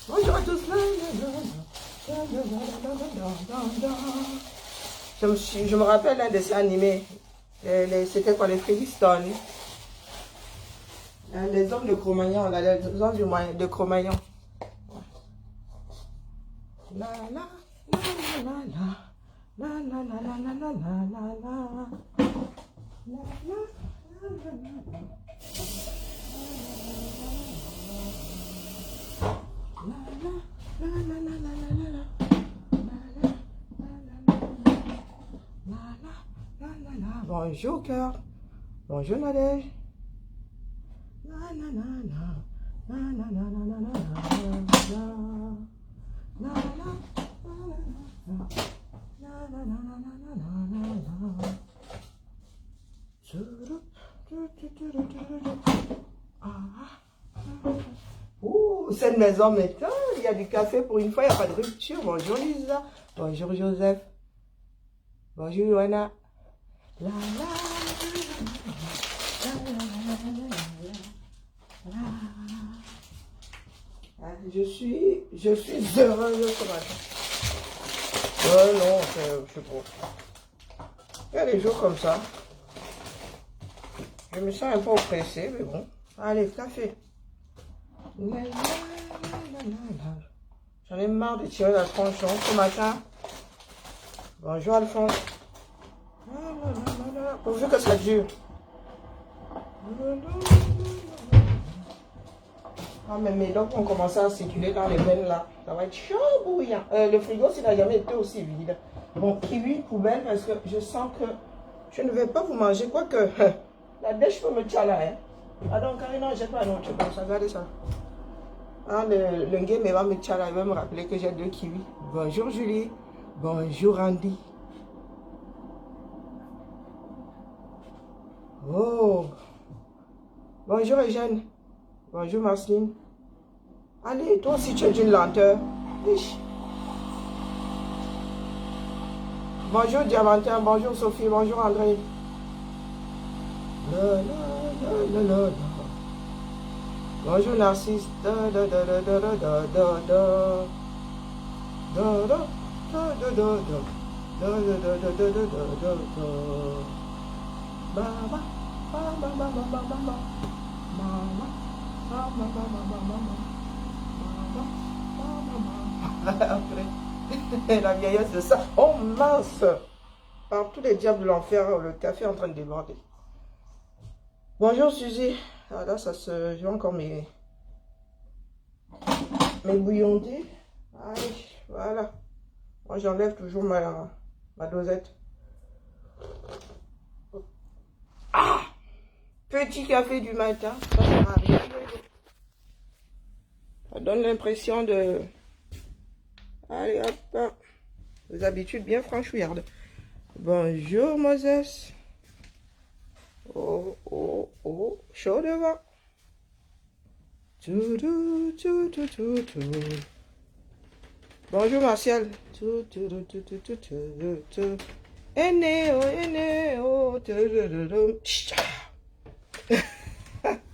Bonjour à tous. Je me rappelle un dessin animé. C'était quoi, les Flintstones? Les hommes de Cro-Magnon, les hommes de Cro-Magnon. La la la la la la la la la la la la la. Bonjour cœur. Bonjour Nadège. Ouh, cette maison maintenant, il y a du café pour une fois, il n'y a pas de rupture. Bonjour Lisa. Bonjour Joseph. Bonjour Johanna. La la la. Je suis heureuse ce matin. Non, je sais pas. Il y a des jours comme ça. Je me sens un peu oppressée, mais bon. Allez, café. J'en ai marre de tirer la tronçon ce matin. Bonjour Alphonse. Pourvu que ça dure. Ah, mais mes dents vont commencer à circuler dans les veines là. Ça va être chaud bouillant. Le frigo, s'il n'a jamais été aussi vide. Mon kiwi poubelle, parce que je sens que je ne vais pas vous manger. Quoique, la dèche peut me tchala. Hein. Ah donc, Karina, j'ai pas non, tu comme ça. Regardez ça. Ah, le game va me tchala. Il va me rappeler que j'ai 2 kiwis. Bonjour Julie. Bonjour Andy. Oh. Bonjour Eugène. Bonjour Marceline. Allez, toi aussi tu es d'une lenteur. Ish. Bonjour Diamantin, bonjour Sophie, bonjour André. Bonjour Narcisse. Après, la vieillesse de ça. Oh mince! Par tous les diables de l'enfer, le café est en train de déborder. Bonjour Suzy. Ah là, ça se... J'ai encore mes bouillondis. Allez, voilà. Moi, j'enlève toujours ma dosette. Ah! Petit café du matin. Ça sert à rien. Ça donne l'impression de... Allez, hop. Des habitudes bien franchouillardes. Bonjour, Moses. Oh, oh, oh. Chaud devant. Bonjour, Martial.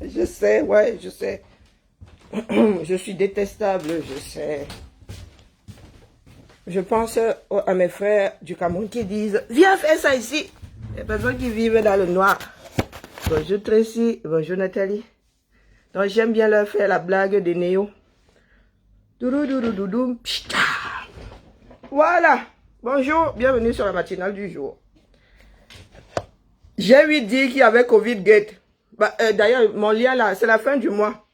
Je sais, ouais, je sais. Je suis détestable, je sais. Je pense à mes frères du Cameroun qui disent « Viens faire ça ici !» Les personnes qui vivent dans le noir. Bonjour Tracy, bonjour Nathalie. Donc j'aime bien leur faire la blague des néos. Voilà. Bonjour, bienvenue sur la matinale du jour. J'ai ouï dire qu'il y avait Covid Gate. D'ailleurs, mon lien là, c'est la fin du mois.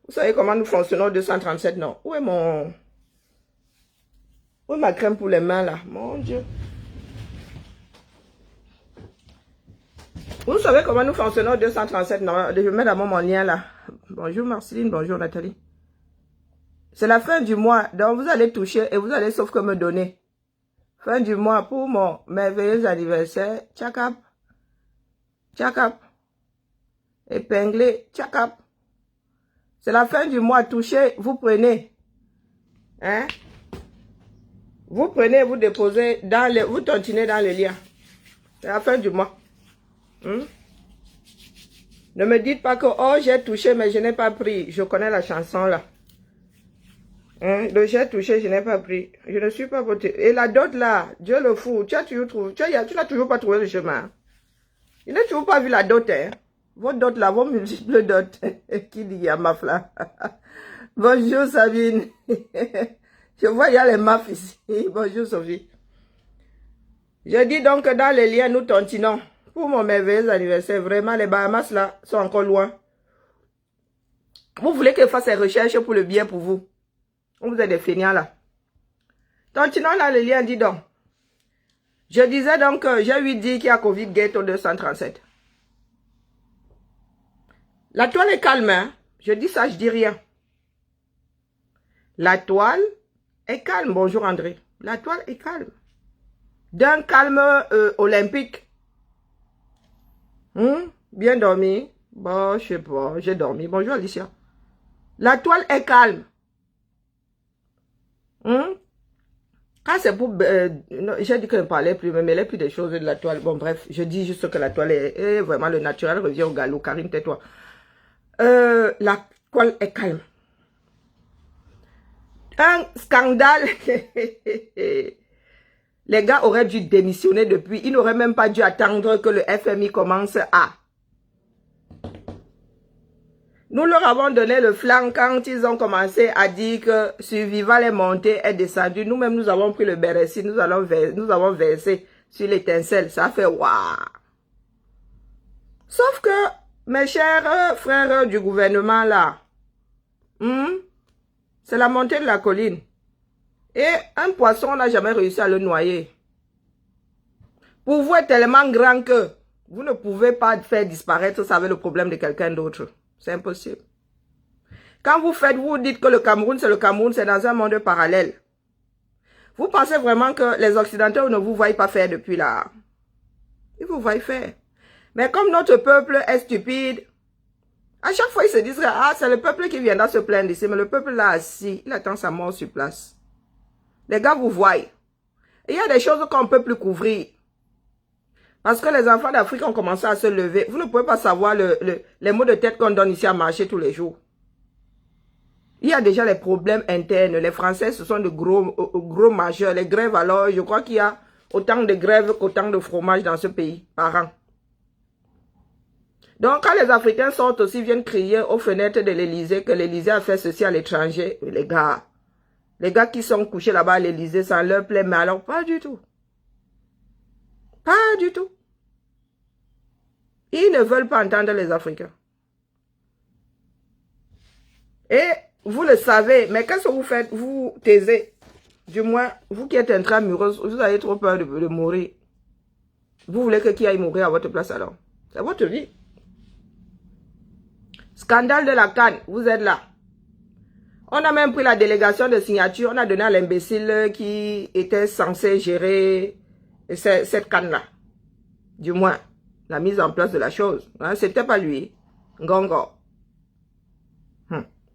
Vous savez comment nous fonctionnons 237, non? Où est ma crème pour les mains là? Mon Dieu. Vous savez comment nous fonctionnons 237, non? Je mets d'abord mon lien là. Bonjour Marceline, bonjour Nathalie. C'est la fin du mois, donc vous allez toucher et vous allez sauf que me donner. Fin du mois pour mon merveilleux anniversaire. Tchakap. Tchakap. Épinglé. Tchakap. C'est la fin du mois, touchez, vous prenez. Hein? Vous prenez, vous déposez dans le, vous tontiner dans le lien. C'est la fin du mois. Ne me dites pas que, oh, j'ai touché, mais je n'ai pas pris. Je connais la chanson, là. J'ai touché, je n'ai pas pris. Je ne suis pas votée. Et la dot, là, Dieu le fou. Tu n'as toujours pas trouvé le chemin. Il n'a toujours pas vu la dot, hein. Vos dots, là, vos multiples dots. Qui dit Yamaf, là? Bonjour, Sabine. Je vois, il y a les mafs ici. Bonjour, Sophie. Je dis donc que dans les liens, nous tontinons. Pour mon merveilleux anniversaire, vraiment, les Bahamas, là, sont encore loin. Vous voulez que je fasse des recherches pour le bien pour vous. Vous êtes des feignants, là. Tontinons là, les liens, dis donc. Je disais donc que j'ai eu dit qu'il y a Covid Gate au 237. La toile est calme, hein. Je dis ça, je dis rien. La toile est calme. Bonjour, André. La toile est calme. D'un calme olympique. Bien dormi. Bon, je sais pas, j'ai dormi. Bonjour, Alicia. La toile est calme. Quand c'est pour... j'ai dit que je ne parlais plus, mais elle plus des choses de la toile. Bon, bref, je dis juste que la toile est vraiment le naturel revient au galop. Karine, tais-toi. La toile est calme. Un scandale. Les gars auraient dû démissionner depuis. Ils n'auraient même pas dû attendre que le FMI commence à... Nous leur avons donné le flanc quand ils ont commencé à dire que Survival est monté, est descendu. Nous-mêmes, nous avons pris le BRSI, nous avons versé sur l'étincelle. Ça fait waouh. Sauf que, mes chers frères du gouvernement là, c'est la montée de la colline. Et un poisson n'a jamais réussi à le noyer. Pour vous, est tellement grand que vous ne pouvez pas faire disparaître ça avec le problème de quelqu'un d'autre. C'est impossible. Quand vous dites que le Cameroun, c'est dans un monde parallèle. Vous pensez vraiment que les Occidentaux ne vous voient pas faire depuis là? Ils vous voient faire. Mais comme notre peuple est stupide, à chaque fois ils se disent, ah, c'est le peuple qui viendra se plaindre ici, mais le peuple là assis, il attend sa mort sur place. Les gars vous voient. Et il y a des choses qu'on ne peut plus couvrir. Parce que les enfants d'Afrique ont commencé à se lever. Vous ne pouvez pas savoir les mots de tête qu'on donne ici à marcher tous les jours. Il y a déjà les problèmes internes. Les Français, ce sont de gros majeurs. Les grèves, alors, je crois qu'il y a autant de grèves qu'autant de fromage dans ce pays par an. Donc, quand les Africains sortent aussi, viennent crier aux fenêtres de l'Élysée que l'Élysée a fait ceci à l'étranger, les gars qui sont couchés là-bas à l'Élysée, ça leur plaît, mais alors pas du tout. Pas du tout. Ils ne veulent pas entendre les Africains. Et vous le savez, mais qu'est-ce que vous faites? Vous taisez. Du moins, vous qui êtes intramureuse, vous avez trop peur de mourir. Vous voulez que qui aille mourir à votre place alors? C'est votre vie. Scandale de la CAN, vous êtes là. On a même pris la délégation de signature, on a donné à l'imbécile qui était censé gérer cette CAN-là. Du moins, la mise en place de la chose. Hein, c'était pas lui. Ngongo.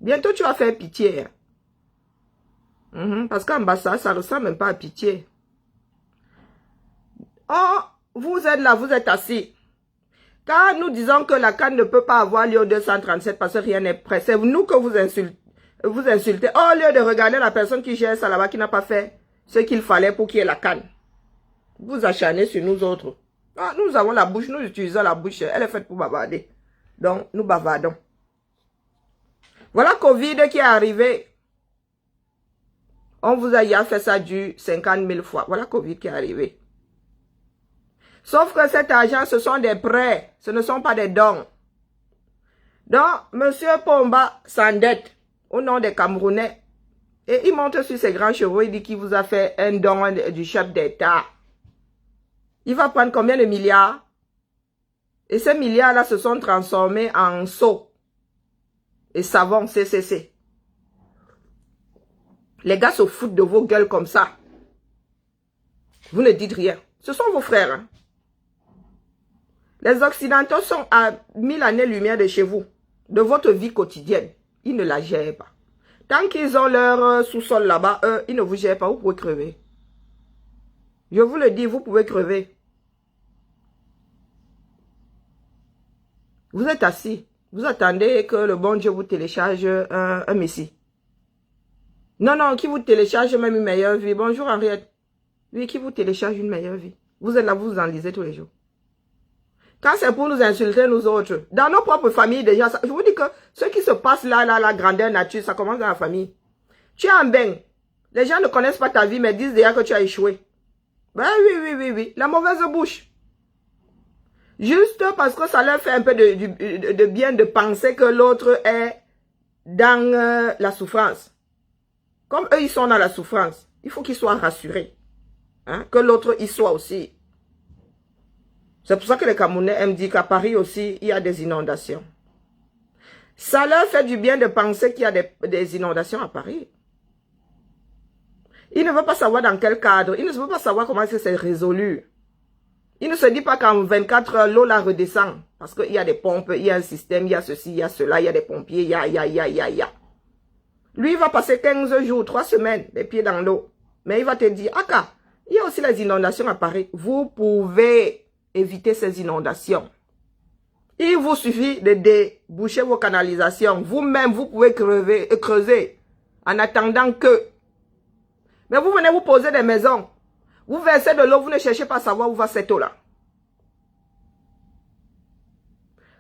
Bientôt, tu vas faire pitié. Parce qu'en bas, ça ne ressemble même pas à pitié. Oh, vous êtes là, vous êtes assis. Quand nous disons que la CAN ne peut pas avoir lieu au 237 parce que rien n'est prêt, c'est nous que vous insultez. Au lieu de regarder la personne qui gère ça là-bas, qui n'a pas fait ce qu'il fallait pour qu'il y ait la CAN. Vous acharnez sur nous autres. Ah, nous avons la bouche, nous utilisons la bouche. Elle est faite pour bavarder. Donc, nous bavardons. Voilà Covid qui est arrivé. On vous a fait ça du 50 000 fois. Voilà Covid qui est arrivé. Sauf que cet argent, ce sont des prêts. Ce ne sont pas des dons. Donc, M. Pomba s'endette au nom des Camerounais. Et il monte sur ses grands chevaux. Il dit qu'il vous a fait un don du chef d'État. Il va prendre combien de milliards? Et ces milliards-là se sont transformés en seaux et savon CCC. Les gars se foutent de vos gueules comme ça. Vous ne dites rien. Ce sont vos frères. Hein? Les Occidentaux sont à 1000 années-lumière de chez vous, de votre vie quotidienne. Ils ne la gèrent pas. Tant qu'ils ont leur sous-sol là-bas, eux, ils ne vous gèrent pas, vous pouvez crever. Je vous le dis, vous pouvez crever. Vous êtes assis. Vous attendez que le bon Dieu vous télécharge un messie. Non, non, qui vous télécharge même une meilleure vie. Bonjour Henriette. Oui, qui vous télécharge une meilleure vie. Vous êtes là, vous vous enlisez tous les jours. Quand c'est pour nous insulter, nous autres, dans nos propres familles déjà, je vous dis que ce qui se passe là, la grandeur nature, ça commence dans la famille. Tu es en bain. Les gens ne connaissent pas ta vie, mais disent déjà que tu as échoué. Ben oui. La mauvaise bouche. Juste parce que ça leur fait un peu de bien de penser que l'autre est dans la souffrance. Comme eux, ils sont dans la souffrance, il faut qu'ils soient rassurés. Hein, que l'autre y soit aussi. C'est pour ça que les Camerounais aiment dire qu'à Paris aussi, il y a des inondations. Ça leur fait du bien de penser qu'il y a des inondations à Paris. Ils ne veulent pas savoir dans quel cadre. Ils ne veulent pas savoir comment c'est résolu. Ils ne se disent pas qu'en 24 heures, l'eau la redescend. Parce qu'il y a des pompes, il y a un système, il y a ceci, il y a cela, il y a des pompiers, il y a. Lui, il va passer 15 jours, 3 semaines, les pieds dans l'eau. Mais il va te dire, Aka, il y a aussi les inondations à Paris. Vous pouvez éviter ces inondations. Il vous suffit de déboucher vos canalisations. Vous-même, vous pouvez creuser en attendant que. Mais vous venez vous poser des maisons. Vous versez de l'eau, vous ne cherchez pas à savoir où va cette eau-là.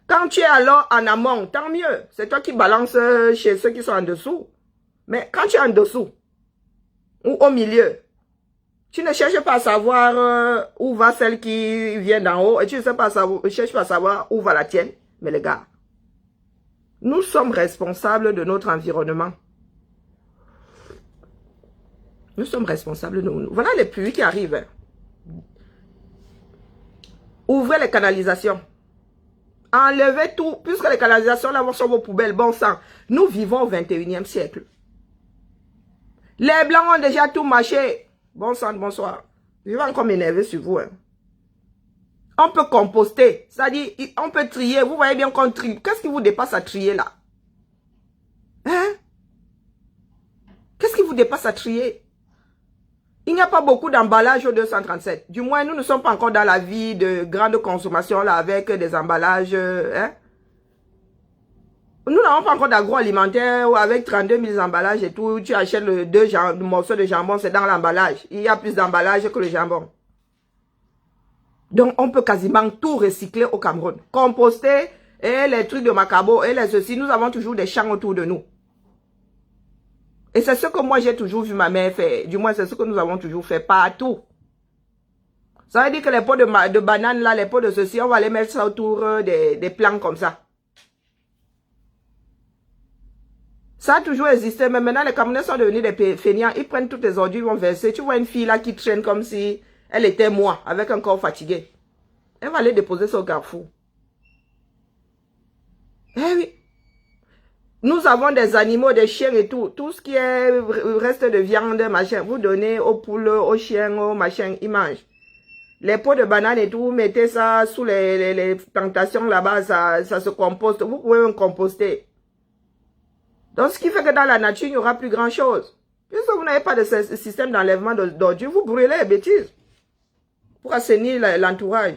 Quand tu es alors en amont, tant mieux. C'est toi qui balances chez ceux qui sont en dessous. Mais quand tu es en dessous, ou au milieu, tu ne cherches pas à savoir où va celle qui vient d'en haut, et tu ne cherches pas à savoir où va la tienne. Mais les gars, nous sommes responsables de notre environnement. Nous sommes responsables de nous. Voilà les pluies qui arrivent. Ouvrez les canalisations. Enlevez tout, puisque les canalisations là sont vos poubelles, bon sang. Nous vivons au 21e siècle. Les blancs ont déjà tout mâché. Bon sang, bonsoir. Je vais encore m'énerver sur vous. Hein. On peut composter, c'est-à-dire on peut trier. Vous voyez bien qu'on trie. Qu'est-ce qui vous dépasse à trier là? Hein? Qu'est-ce qui vous dépasse à trier? Il n'y a pas beaucoup d'emballages au 237. Du moins, nous ne sommes pas encore dans la vie de grande consommation là avec des emballages. Hein? Nous n'avons pas encore d'agroalimentaire ou avec 32 000 emballages et tout. Tu achètes deux morceaux de jambon, c'est dans l'emballage. Il y a plus d'emballage que le jambon. Donc, on peut quasiment tout recycler au Cameroun. Composter et les trucs de Macabo et les ceci. Nous avons toujours des champs autour de nous. Et c'est ce que moi j'ai toujours vu ma mère faire. Du moins, c'est ce que nous avons toujours fait partout. Ça veut dire que les pots de bananes là, les pots de ceci, on va les mettre ça autour des plants comme ça. Ça a toujours existé, mais maintenant les Camerounais sont devenus des feignants. Ils prennent toutes les ordures, ils vont verser. Tu vois une fille là qui traîne comme si elle était moi, avec un corps fatigué. Elle va aller déposer ça au carrefour. Eh oui. Nous avons des animaux, des chiens et tout. Tout ce qui est reste de viande, machin. Vous donnez aux poules, aux chiens, aux machins, ils mangent. Les pots de bananes et tout, vous mettez ça sous les plantations là-bas, ça se composte. Vous pouvez même composter. Donc, ce qui fait que dans la nature, il n'y aura plus grand-chose. Puisque vous n'avez pas de système d'enlèvement d'ordures, vous brûlez les bêtises. Pour assainir l'entourage.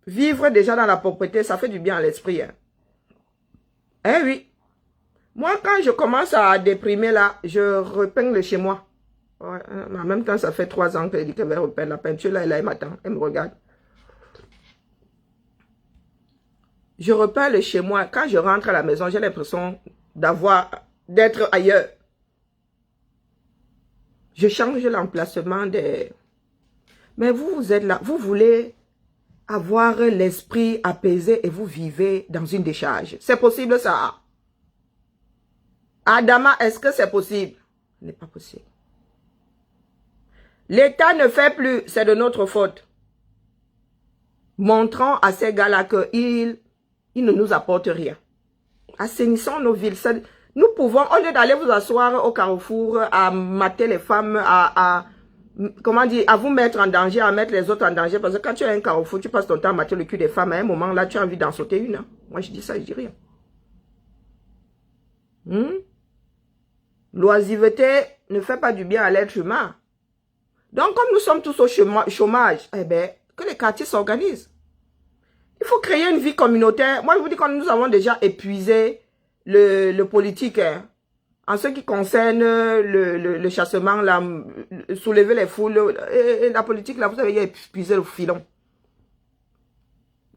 Vivre déjà dans la propreté, ça fait du bien à l'esprit. Hein. Eh oui. Moi, quand je commence à déprimer là, je repeigne chez moi. Ouais, en même temps, ça fait 3 ans qu'elle dit qu'elle va repeindre la peinture. Là, elle m'attend. Elle me regarde. Je repeins le chez moi. Quand je rentre à la maison, j'ai l'impression d'être ailleurs. Je change l'emplacement des... Mais vous êtes là. Vous voulez avoir l'esprit apaisé et vous vivez dans une décharge. C'est possible ça? Adama, est-ce que c'est possible? Ce n'est pas possible. L'État ne fait plus, c'est de notre faute. Montrons à ces gars-là qu'ils ne nous apportent rien. Assainissons nos villes. Nous pouvons, au lieu d'aller vous asseoir au carrefour, à mater les femmes, comment dire, à vous mettre en danger, à mettre les autres en danger. Parce que quand tu as un carrefour, tu passes ton temps à mater le cul des femmes. À un moment, là, tu as envie d'en sauter une. Hein. Moi, je dis ça, je dis rien. L'oisiveté ne fait pas du bien à l'être humain. Donc, comme nous sommes tous au chômage, eh bien, que les quartiers s'organisent. Il faut créer une vie communautaire. Moi, je vous dis que nous avons déjà épuisé le politique. Hein. En ce qui concerne le chassement, soulever les foules, et la politique, là, vous avez épuisé le filon.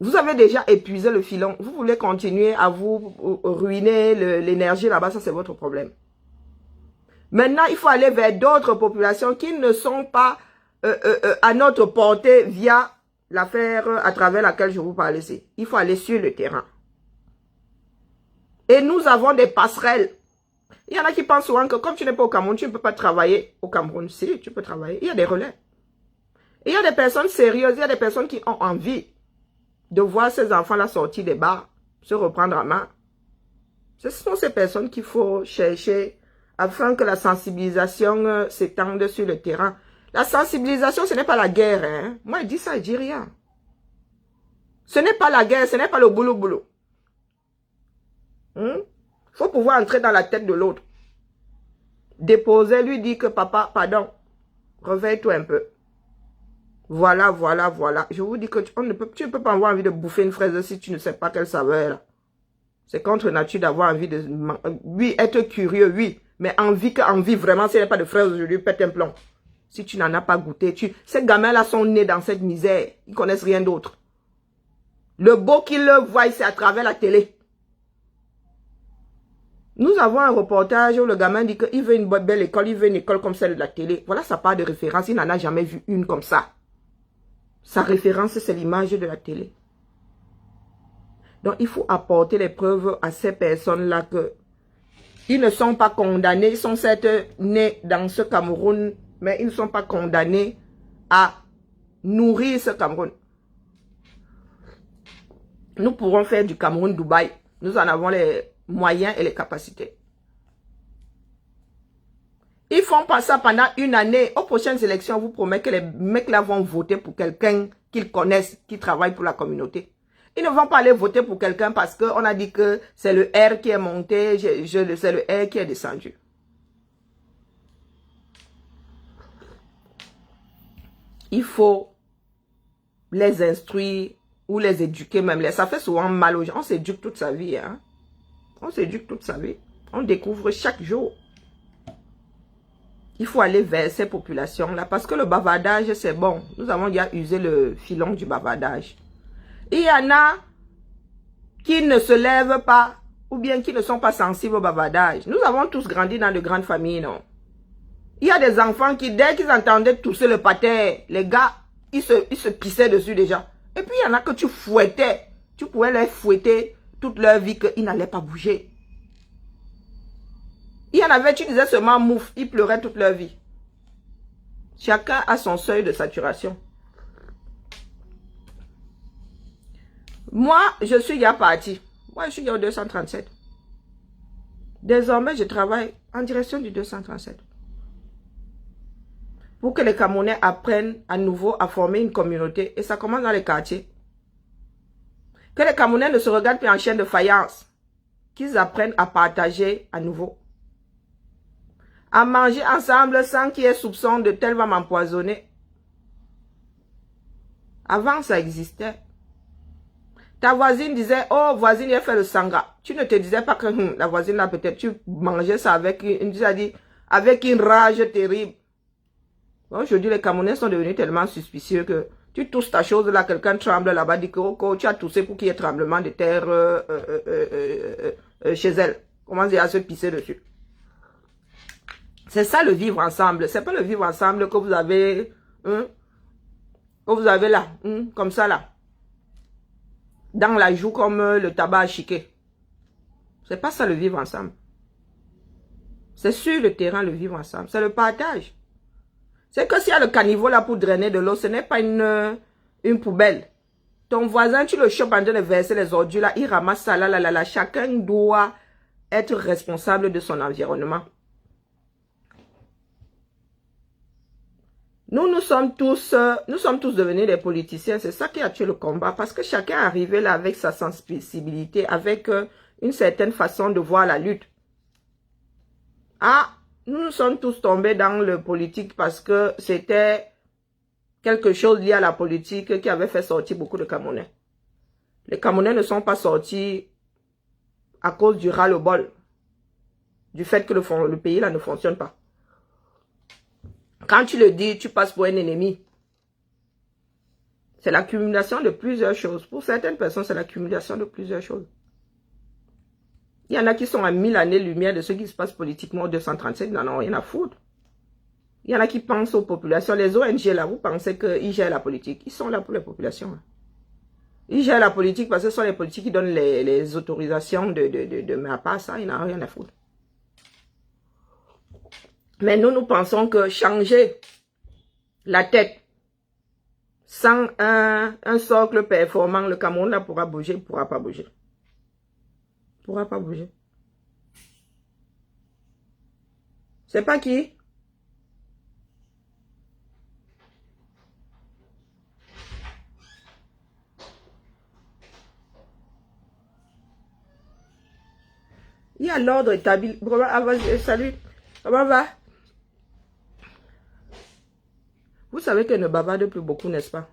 Vous avez déjà épuisé le filon. Vous voulez continuer à vous ruiner l'énergie là-bas, ça c'est votre problème. Maintenant, il faut aller vers d'autres populations qui ne sont pas à notre portée via l'affaire à travers laquelle je vous parle ici. Il faut aller sur le terrain. Et nous avons des passerelles. Il y en a qui pensent souvent que comme tu n'es pas au Cameroun, tu ne peux pas travailler au Cameroun. Si, tu peux travailler. Il y a des relais. Il y a des personnes sérieuses, il y a des personnes qui ont envie de voir ces enfants-là sortir des bars, se reprendre en main. Ce sont ces personnes qu'il faut chercher afin que la sensibilisation s'étende sur le terrain. La sensibilisation, ce n'est pas la guerre. Hein? Moi, je dis ça, je dis rien. Ce n'est pas la guerre, ce n'est pas le boulot-boulot. Il faut pouvoir entrer dans la tête de l'autre. Déposer, lui dire que papa, pardon, réveille-toi un peu. Voilà, voilà, voilà. Je vous dis que tu ne peux pas avoir envie de bouffer une fraise si tu ne sais pas quelle saveur. C'est contre nature d'avoir envie de... Oui, être curieux, oui. Mais envie vraiment, s'il n'y a pas de fraise aujourd'hui, pète un plomb. Si tu n'en as pas goûté, ces gamins-là sont nés dans cette misère. Ils ne connaissent rien d'autre. Le beau qu'ils le voient, c'est à travers la télé. Nous avons un reportage où le gamin dit qu'il veut une belle école, il veut une école comme celle de la télé. Voilà sa part de référence, il n'en a jamais vu une comme ça. Sa référence, c'est l'image de la télé. Donc, il faut apporter les preuves à ces personnes-là que ils ne sont pas condamnés, ils sont certes nés dans ce Cameroun, mais ils ne sont pas condamnés à nourrir ce Cameroun. Nous pourrons faire du Cameroun Dubaï. Nous en avons les moyens et les capacités. Ils font pas ça pendant une année. Aux prochaines élections, on vous promet que les mecs là vont voter pour quelqu'un qu'ils connaissent, qui travaille pour la communauté. Ils ne vont pas aller voter pour quelqu'un parce qu'on a dit que c'est le R qui est monté, c'est le R qui est descendu. Il faut les instruire ou les éduquer même. Ça fait souvent mal aux gens. On s'éduque toute sa vie. Hein? On s'éduque toute sa vie. On découvre chaque jour. Il faut aller vers ces populations-là parce que le bavardage, c'est bon. Nous avons déjà usé le filon du bavardage. Il y en a qui ne se lèvent pas ou bien qui ne sont pas sensibles au bavardage. Nous avons tous grandi dans de grandes familles, non? Il y a des enfants qui, dès qu'ils entendaient tousser le pater, les gars, ils se pissaient dessus déjà. Et puis, il y en a que tu fouettais. Tu pouvais les fouetter toute leur vie qu'ils n'allaient pas bouger. Il y en avait, tu disais seulement mouf, ils pleuraient toute leur vie. Chacun a son seuil de saturation. Moi, je suis déjà parti. Moi, je suis au 237. Désormais, je travaille en direction du 237. Pour que les Camerounais apprennent à nouveau à former une communauté. Et ça commence dans les quartiers. Que les Camerounais ne se regardent plus en chaîne de faïence. Qu'ils apprennent à partager à nouveau. À manger ensemble sans qu'il y ait soupçon de tel va m'empoisonner. Avant, ça existait. Ta voisine disait, oh, voisine, il a fait le sangha. Tu ne te disais pas que la voisine là, peut-être, tu mangeais ça avec une rage terrible. Aujourd'hui, les Camerounais sont devenus tellement suspicieux que tu tousses ta chose là, quelqu'un tremble là-bas, dit que oh, tu as toussé pour qu'il y ait tremblement de terre chez elle. Commence à se pisser dessus. C'est ça le vivre ensemble. C'est pas le vivre ensemble que vous avez, là, comme ça là. Dans la joue comme le tabac à chiquer. C'est pas ça le vivre ensemble. C'est sur le terrain le vivre ensemble. C'est le partage. C'est que s'il y a le caniveau là pour drainer de l'eau, ce n'est pas une poubelle. Ton voisin, tu le chopes en train de verser les ordures là, il ramasse ça là. Chacun doit être responsable de son environnement. Nous sommes tous devenus des politiciens. C'est ça qui a tué le combat. Parce que chacun est arrivé là avec sa sensibilité, avec une certaine façon de voir la lutte. Ah, nous sommes tous tombés dans le politique parce que c'était quelque chose lié à la politique qui avait fait sortir beaucoup de Camerounais. Les Camerounais ne sont pas sortis à cause du ras-le-bol, du fait que le pays là ne fonctionne pas. Quand tu le dis, tu passes pour un ennemi. C'est l'accumulation de plusieurs choses. Pour certaines personnes, c'est l'accumulation de plusieurs choses. Il y en a qui sont à 1000 années-lumière de ce qui se passe politiquement au 237, ils n'en ont rien à foutre. Il y en a qui pensent aux populations. Les ONG, là, vous pensez qu'ils gèrent la politique. Ils sont là pour les populations. Ils gèrent la politique parce que ce sont les politiques qui donnent les autorisations mais à part ça, ils n'en ont rien à foutre. Mais nous pensons que changer la tête sans un socle performant, le Cameroun là pourra bouger, il ne pourra pas bouger. Il ne pourra pas bouger. C'est pas qui? Il y a l'ordre établi. Salut. Comment va? Vous savez que ne bavarde plus beaucoup, n'est-ce pas?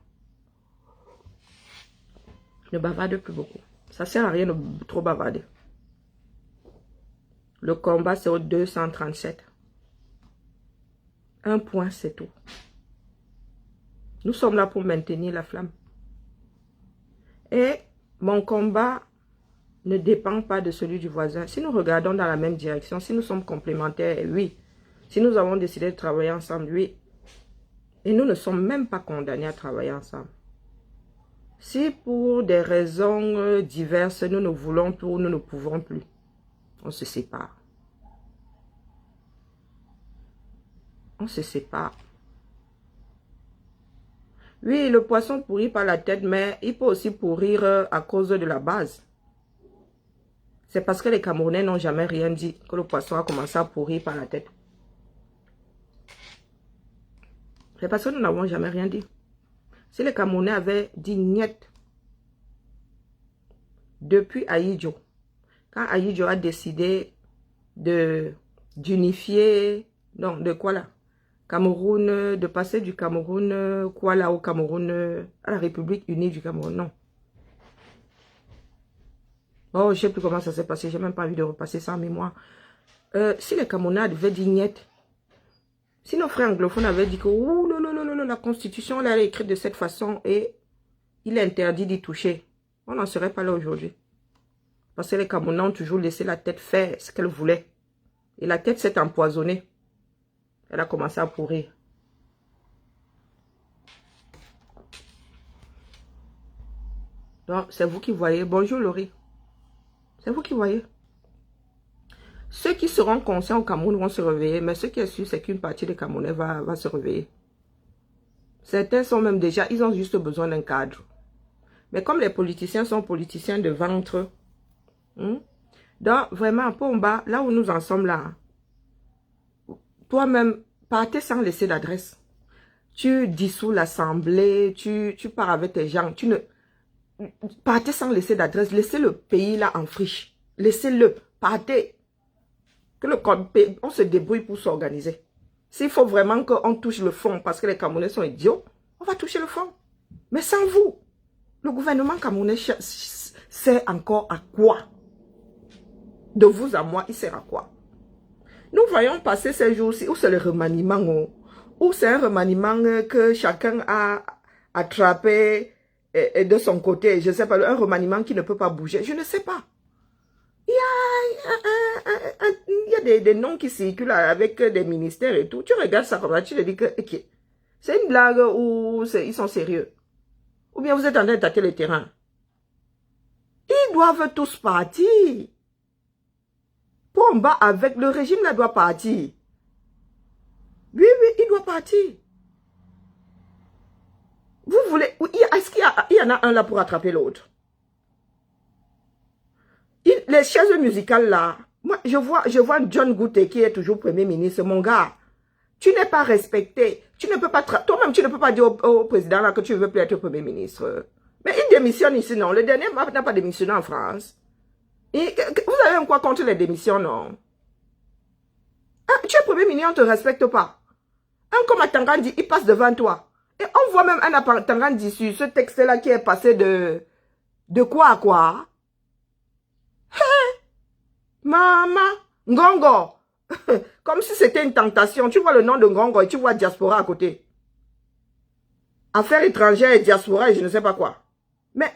Ne bavarde plus beaucoup. Ça sert à rien de trop bavarder. Le combat, c'est au 237. Un point, c'est tout. Nous sommes là pour maintenir la flamme. Et mon combat ne dépend pas de celui du voisin. Si nous regardons dans la même direction, si nous sommes complémentaires, oui. Si nous avons décidé de travailler ensemble, oui. Et nous ne sommes même pas condamnés à travailler ensemble. Si pour des raisons diverses, nous ne voulons plus ou nous ne pouvons plus, on se sépare. On se sépare. Oui, le poisson pourrit par la tête, mais il peut aussi pourrir à cause de la base. C'est parce que les Camerounais n'ont jamais rien dit que le poisson a commencé à pourrir par la tête. C'est parce que nous n'avons jamais rien dit. Si les Camerounais avaient dit niet depuis Ahidjo, quand Ahidjo a décidé d'unifier, non, de quoi là? Cameroun, de passer du Cameroun, quoi là, au Cameroun, à la République unie du Cameroun, non. Oh, je ne sais plus comment ça s'est passé, j'ai même pas envie de repasser ça en mémoire. Si les Camerounais avaient dit niet, si nos frères anglophones avaient dit que la constitution là, elle est écrite de cette façon et il est interdit d'y toucher, on n'en serait pas là aujourd'hui. Parce que les Camerounais ont toujours laissé la tête faire ce qu'elle voulait. Et la tête s'est empoisonnée. Elle a commencé à pourrir. Donc, c'est vous qui voyez. Bonjour Laurie. C'est vous qui voyez. Ceux qui seront conscients au Cameroun vont se réveiller, mais ce qui est sûr, c'est qu'une partie des Camerounais va se réveiller. Certains sont même déjà, ils ont juste besoin d'un cadre. Mais comme les politiciens sont politiciens de ventre, donc vraiment, Pomba, là où nous en sommes là, toi-même, partez sans laisser d'adresse. Tu dissous l'assemblée, tu pars avec tes gens, partez sans laisser d'adresse, laissez le pays là en friche. Laissez-le, partez. Que on se débrouille pour s'organiser. S'il faut vraiment qu'on touche le fond parce que les Camerounais sont idiots, on va toucher le fond. Mais sans vous, le gouvernement camerounais sert encore à quoi? De vous à moi, il sert à quoi? Nous voyons passer ces jours-ci où c'est le remaniement, où c'est un remaniement que chacun a attrapé de son côté. Je ne sais pas, un remaniement qui ne peut pas bouger. Je ne sais pas. Il y a des noms qui circulent avec des ministères et tout. Tu regardes ça comme ça, tu te dis que okay, c'est une blague ou ils sont sérieux. Ou bien vous êtes en train de tâter le terrain. Ils doivent tous partir. Pomba avec le régime là doit partir. Oui, il doit partir. Vous voulez... Est-ce qu'il y en a un là pour attraper l'autre? Les chaises musicales là, moi je vois John Gouté qui est toujours premier ministre. Mon gars, tu n'es pas respecté. Tu ne peux pas... Toi-même, tu ne peux pas dire au président là que tu ne veux plus être premier ministre. Mais il démissionne ici, non. Le dernier n'a pas démissionné en France. Vous avez un quoi contre les démissions, non? Ah, tu es premier ministre, on ne te respecte pas. Un comme Atangandi, il passe devant toi. Et on voit même un Atangandi sur ce texte-là qui est passé de quoi à quoi. Maman, Ngongo. Comme si c'était une tentation. Tu vois le nom de Ngongo et tu vois diaspora à côté. Affaires étrangères et diaspora et je ne sais pas quoi. Mais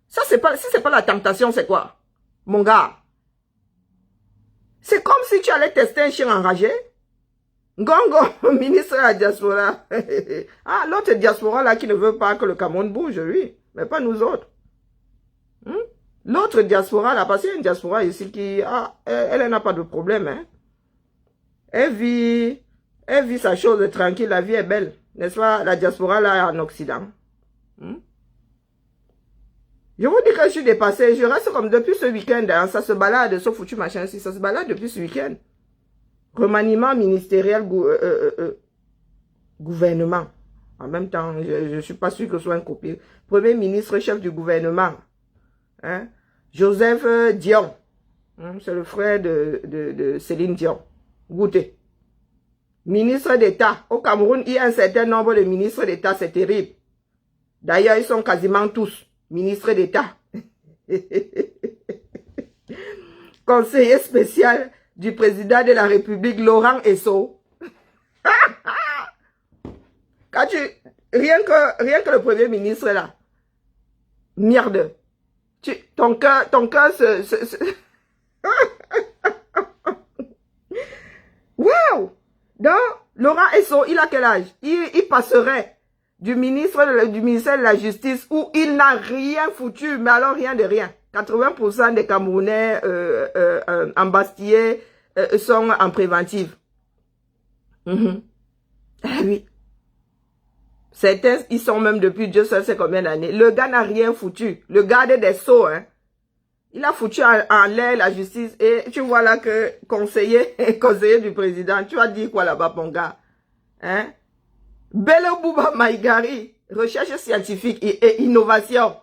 ça, c'est pas, si c'est pas la tentation, c'est quoi? Mon gars. C'est comme si tu allais tester un chien enragé. Ngongo, ministre de la diaspora. Ah, l'autre diaspora là qui ne veut pas que le Cameroun bouge, lui. Mais pas nous autres. L'autre diaspora là, parce qu'il y a une diaspora ici qui, ah, elle n'a pas de problème, hein. Elle vit sa chose tranquille, la vie est belle. N'est-ce pas? La diaspora là en Occident. Je vous dis que je suis dépassé. Je reste comme depuis ce week-end. Hein, ça se balade, ce foutu machin-ci. Ça se balade depuis ce week-end. Remaniement ministériel, gouvernement. En même temps, je ne suis pas sûr que ce soit un copier. Premier ministre, chef du gouvernement. Hein? Joseph Dion. C'est le frère de Céline Dion. Goûtez. Ministre d'État. Au Cameroun, il y a un certain nombre de ministres d'État. C'est terrible. D'ailleurs, ils sont quasiment tous ministres d'État. Conseiller spécial du président de la République, Laurent Esso. Quand rien que le premier ministre là, merde. Ton cœur Wow! Donc, Laurent Esso, il a quel âge? Il passerait du ministère de la Justice où il n'a rien foutu, mais alors rien de rien. 80% des Camerounais embastillés sont en préventive. Ah oui. Certains, ils sont même depuis Dieu seul sait combien d'années. Le gars n'a rien foutu. Le garde des Sceaux, hein. Il a foutu en l'air la justice. Et tu vois là que conseiller du président, tu as dit quoi là-bas, mon gars? Hein? Bello Bouba Maïgari, recherche scientifique et innovation.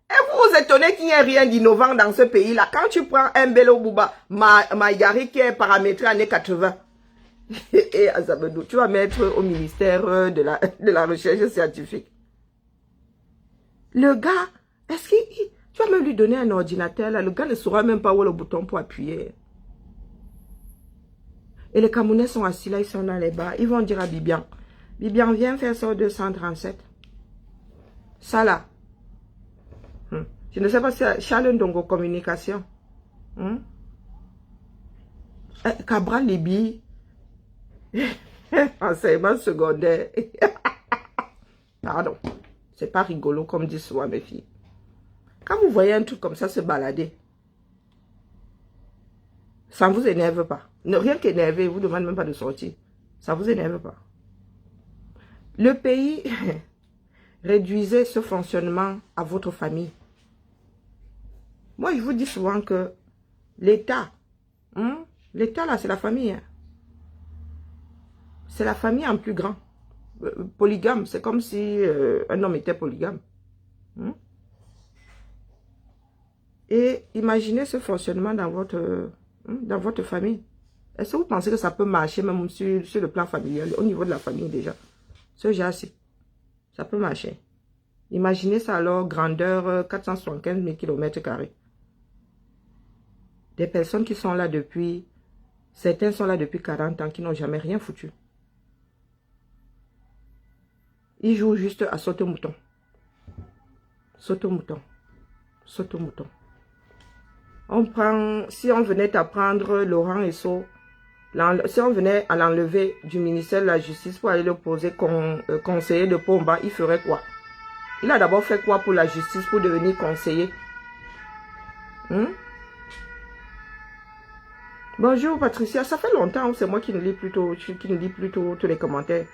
Et vous vous étonnez qu'il n'y ait rien d'innovant dans ce pays-là. Quand tu prends un Bello Bouba Maïgari qui est paramétré années 80, et Azabedou, tu vas mettre au ministère de la recherche scientifique. Le gars, est-ce qu'il... Tu vas même lui donner un ordinateur, là, le gars ne saura même pas où est le bouton pour appuyer. Et les Camerounais sont assis là, ils sont dans les bars. Ils vont dire à Bibian, Bibian, viens faire ça au 237. Ça là. Je ne sais pas si c'est Charles Ndongo Communication. Cabral Libi. Enseignement secondaire. Pardon. C'est pas rigolo comme disent souvent mes filles. Quand vous voyez un truc comme ça se balader, ça ne vous énerve pas. Rien qu'énervé, vous ne demande même pas de sortir. Ça ne vous énerve pas. Le pays, réduisez ce fonctionnement à votre famille. Moi, je vous dis souvent que l'État, l'État là, c'est la famille. Hein. C'est la famille en plus grand. Polygame, c'est comme si un homme était polygame. Et imaginez ce fonctionnement dans votre famille. Est-ce que vous pensez que ça peut marcher même sur le plan familial, au niveau de la famille déjà? Ce genre-ci, ça peut marcher. Imaginez ça alors, grandeur 475 000 km². Des personnes qui sont là depuis, certains sont là depuis 40 ans, qui n'ont jamais rien foutu. Ils jouent juste à saute-mouton. Saute-mouton. Saute-mouton. On prend, si on venait apprendre Laurent Esso, si on venait à l'enlever du ministère de la Justice pour aller le poser conseiller de Pomba, il ferait quoi? Il a d'abord fait quoi pour la justice pour devenir conseiller? Bonjour Patricia, ça fait longtemps, c'est moi qui ne lis plutôt tous les commentaires.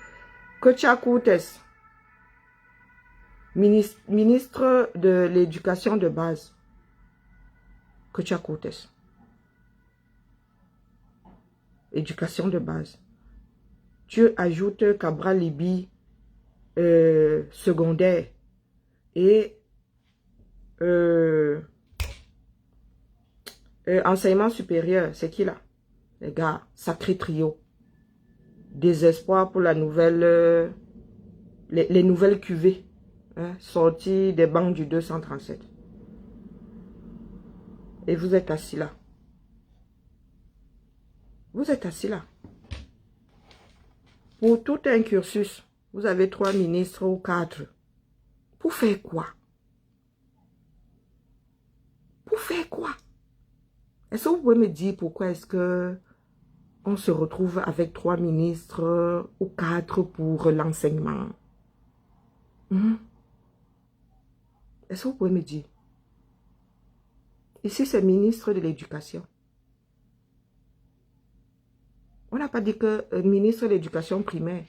Kocha Koutes, ministre de l'éducation de base. Kocha Koutes. Éducation de base. Tu ajoutes Cabral Libi secondaire et enseignement supérieur. C'est qui là? Les gars, sacré trio. désespoir pour la nouvelle, les nouvelles cuvées, hein, sorties des banques du 237. Et vous êtes assis là. Vous êtes assis là. Pour tout un cursus, vous avez 3 ministres ou 4. Pour faire quoi? Pour faire quoi? Est-ce que vous pouvez me dire pourquoi est-ce que on se retrouve avec 3 ministres ou 4 pour l'enseignement? Est-ce que vous pouvez me dire? Ici, c'est ministre de l'Éducation. On n'a pas dit que ministre de l'Éducation primaire,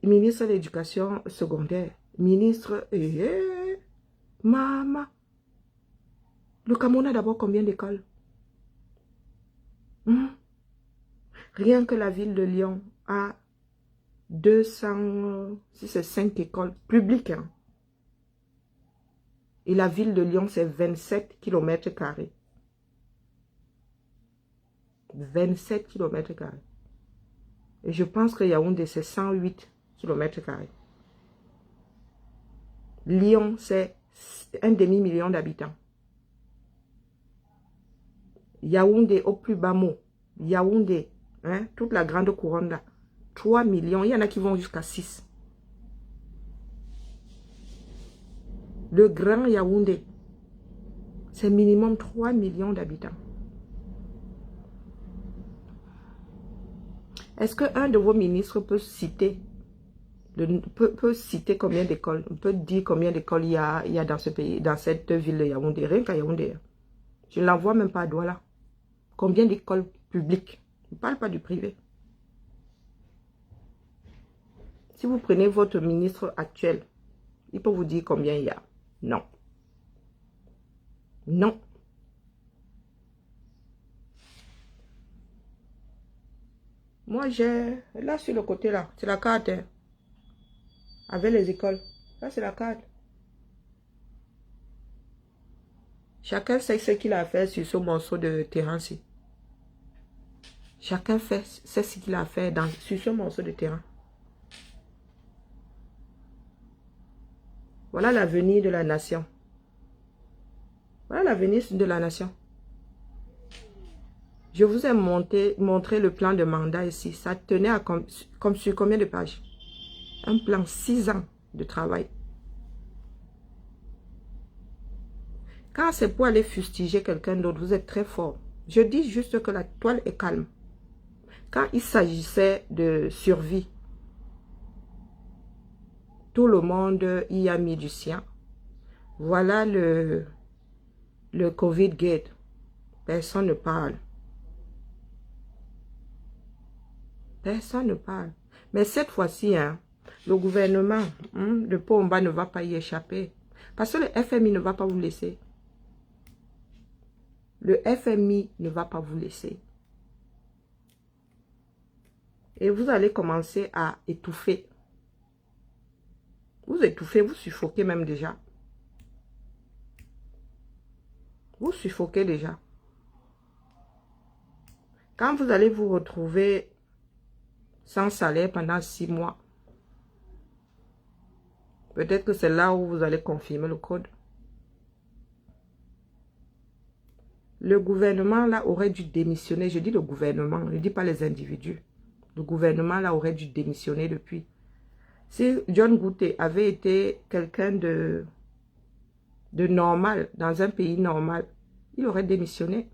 ministre de l'Éducation secondaire, ministre... maman. Le Cameroun a d'abord combien d'écoles? Rien que la ville de Lyon a 200, si c'est 5 écoles publiques. Hein. Et la ville de Lyon, c'est 27 km². 27 km². Et je pense que Yaoundé, c'est 108 km². Lyon, c'est 1,5 million d'habitants. Yaoundé, au plus bas mot. Yaoundé, hein, toute la grande couronne là. 3 millions. Il y en a qui vont jusqu'à 6. Le grand Yaoundé, c'est minimum 3 millions d'habitants. Est-ce qu'un de vos ministres peut citer, peut citer combien d'écoles, peut dire combien d'écoles il y a dans ce pays, dans cette ville de Yaoundé, rien qu'à Yaoundé. Je ne l'envoie même pas à Douala. Combien d'écoles publiques? Je ne parle pas du privé. Si vous prenez votre ministre actuel, il peut vous dire combien il y a. Non. Non. Moi, j'ai... Là, sur le côté, là, c'est la carte. Hein, avec les écoles. Là, c'est la carte. Chacun sait ce qu'il a fait sur ce morceau de terrain-ci. Chacun sait ce qu'il a fait sur ce morceau de terrain. Voilà l'avenir de la nation. Voilà l'avenir de la nation. Je vous ai montré le plan de mandat ici. Ça tenait à comme sur combien de pages? Un plan 6 ans de travail. Quand c'est pour aller fustiger quelqu'un d'autre, vous êtes très fort. Je dis juste que la toile est calme. Quand il s'agissait de survie, tout le monde y a mis du sien. Voilà le Covid Gate. Personne ne parle. Personne ne parle. Mais cette fois-ci, hein, le gouvernement, le Pomba ne va pas y échapper. Parce que le FMI ne va pas vous laisser. Le FMI ne va pas vous laisser. Et vous allez commencer à étouffer. Vous étouffez, vous suffoquez même déjà. Vous suffoquez déjà. Quand vous allez vous retrouver sans salaire pendant 6 mois, peut-être que c'est là où vous allez confirmer le code. Le gouvernement là aurait dû démissionner. Je dis le gouvernement, je ne dis pas les individus. Le gouvernement là aurait dû démissionner depuis. Si John Gouté avait été quelqu'un de normal, dans un pays normal, il aurait démissionné.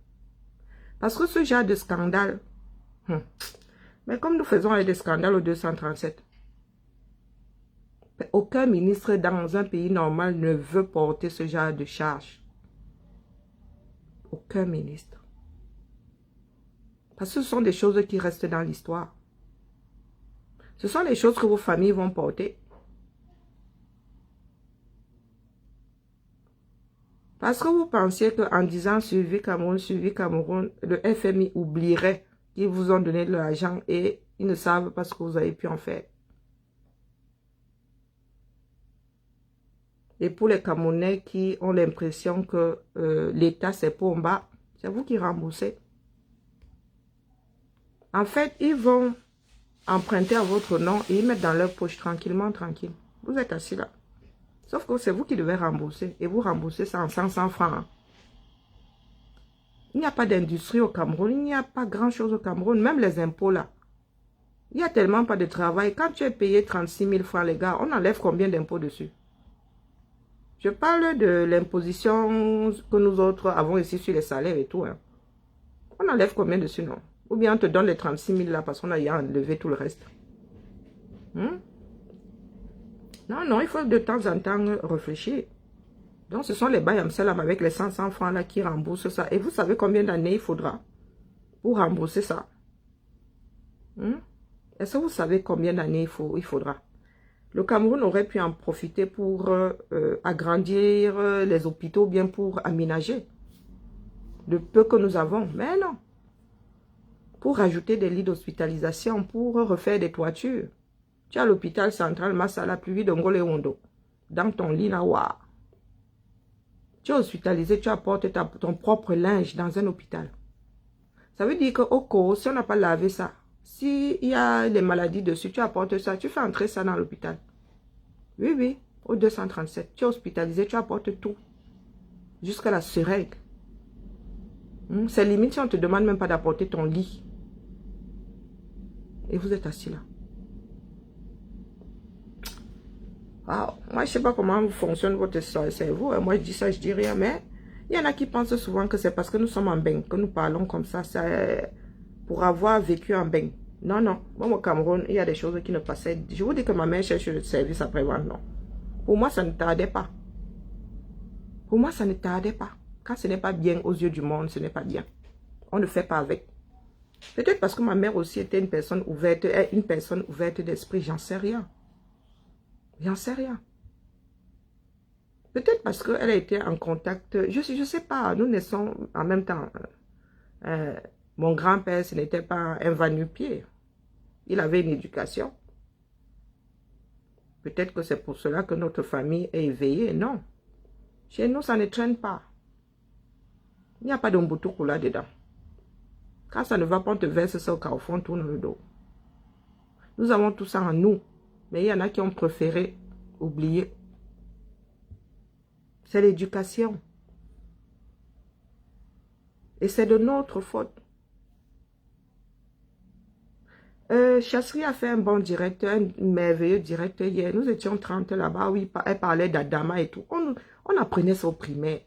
Parce que ce genre de scandale, mais comme nous faisons des scandales au 237, aucun ministre dans un pays normal ne veut porter ce genre de charge. Aucun ministre. Parce que ce sont des choses qui restent dans l'histoire. Ce sont les choses que vos familles vont porter. Parce que vous pensiez qu'en disant suivi Cameroun, le FMI oublierait qu'ils vous ont donné de l'argent et ils ne savent pas ce que vous avez pu en faire. Et pour les Camerounais qui ont l'impression que l'État c'est pour en bas, c'est vous qui remboursez. En fait, ils vont emprunter à votre nom et ils mettent dans leur poche tranquillement, tranquille. Vous êtes assis là. Sauf que c'est vous qui devez rembourser. Et vous remboursez ça en 500 francs. Hein. Il n'y a pas d'industrie au Cameroun. Il n'y a pas grand-chose au Cameroun. Même les impôts là. Il n'y a tellement pas de travail. Quand tu es payé 36 000 francs, les gars, on enlève combien d'impôts dessus? Je parle de l'imposition que nous autres avons ici sur les salaires et tout. Hein. On enlève combien dessus, non? Ou bien on te donne les 36 000 là parce qu'on a enlevé tout le reste. Non, non, il faut de temps en temps réfléchir. Donc, ce sont les Bayamselam avec les 500 francs là qui remboursent ça. Et vous savez combien d'années il faudra pour rembourser ça? Est-ce que vous savez combien d'années il faudra? Le Cameroun aurait pu en profiter pour agrandir les hôpitaux, bien pour aménager le peu que nous avons. Mais non. Pour rajouter des lits d'hospitalisation, pour refaire des toitures. Tu as l'hôpital central Massala, plus vite de Ngole Wondo. Dans ton lit là, waouh. Tu es hospitalisé, tu apportes ton propre linge dans un hôpital. Ça veut dire qu'au cas, si on n'a pas lavé ça, s'il y a les maladies dessus, tu apportes ça, tu fais entrer ça dans l'hôpital. Oui, oui, au 237. Tu es hospitalisé, tu apportes tout. Jusqu'à la seringue. C'est limite si on ne te demande même pas d'apporter ton lit. Et vous êtes assis là. Wow. Moi, je ne sais pas comment fonctionne votre cerveau. Moi, je dis ça, je dis rien. Mais il y en a qui pensent souvent que c'est parce que nous sommes en bain, que nous parlons comme ça. C'est pour avoir vécu en bain. Non, non. Moi, au Cameroun, il y a des choses qui ne passaient. Je vous dis que ma mère cherche le service après-vente. Non. Pour moi, ça ne tardait pas. Pour moi, ça ne tardait pas. Quand ce n'est pas bien aux yeux du monde, ce n'est pas bien. On ne fait pas avec. Peut-être parce que ma mère aussi était une personne ouverte d'esprit. J'en sais rien. J'en sais rien. Peut-être parce qu'elle a été en contact. Je ne sais pas. Nous naissons en même temps. Mon grand-père, ce n'était pas un va-nu-pied. Il avait une éducation. Peut-être que c'est pour cela que notre famille est éveillée. Non. Chez nous, ça ne traîne pas. Il n'y a pas d'Umbutuku là-dedans. Quand ça ne va pas, on te verse ça au carrefour, on tourne le dos. Nous avons tout ça en nous. Mais il y en a qui ont préféré oublier. C'est l'éducation. Et c'est de notre faute. Chasserie a fait un bon direct, un merveilleux direct hier. Nous étions 30 là-bas. Oui, elle parlait d'Adama et tout. On apprenait ça au primaire.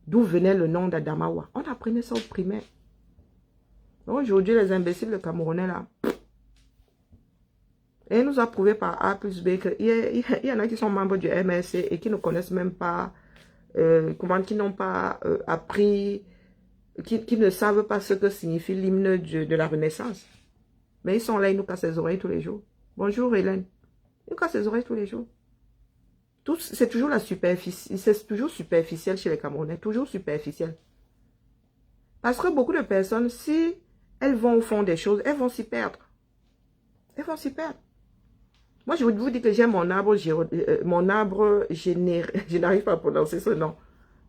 D'où venait le nom d'Adamawa. On apprenait ça au primaire. Aujourd'hui, les imbéciles, le Camerounais là. Et elle nous a prouvé par A plus B qu'il y en a qui sont membres du MRC et qui ne connaissent même pas, qui n'ont pas appris, qui ne savent pas ce que signifie l'hymne de la Renaissance. Mais ils sont là, ils nous cassent les oreilles tous les jours. Bonjour Hélène. Ils nous cassent les oreilles tous les jours. C'est toujours la superficie, c'est toujours superficiel chez les Camerounais, toujours superficiel. Parce que beaucoup de personnes, si elles vont au fond des choses, elles vont s'y perdre. Elles vont s'y perdre. Moi, je vous dis que j'ai mon arbre, je n'arrive pas à prononcer ce nom,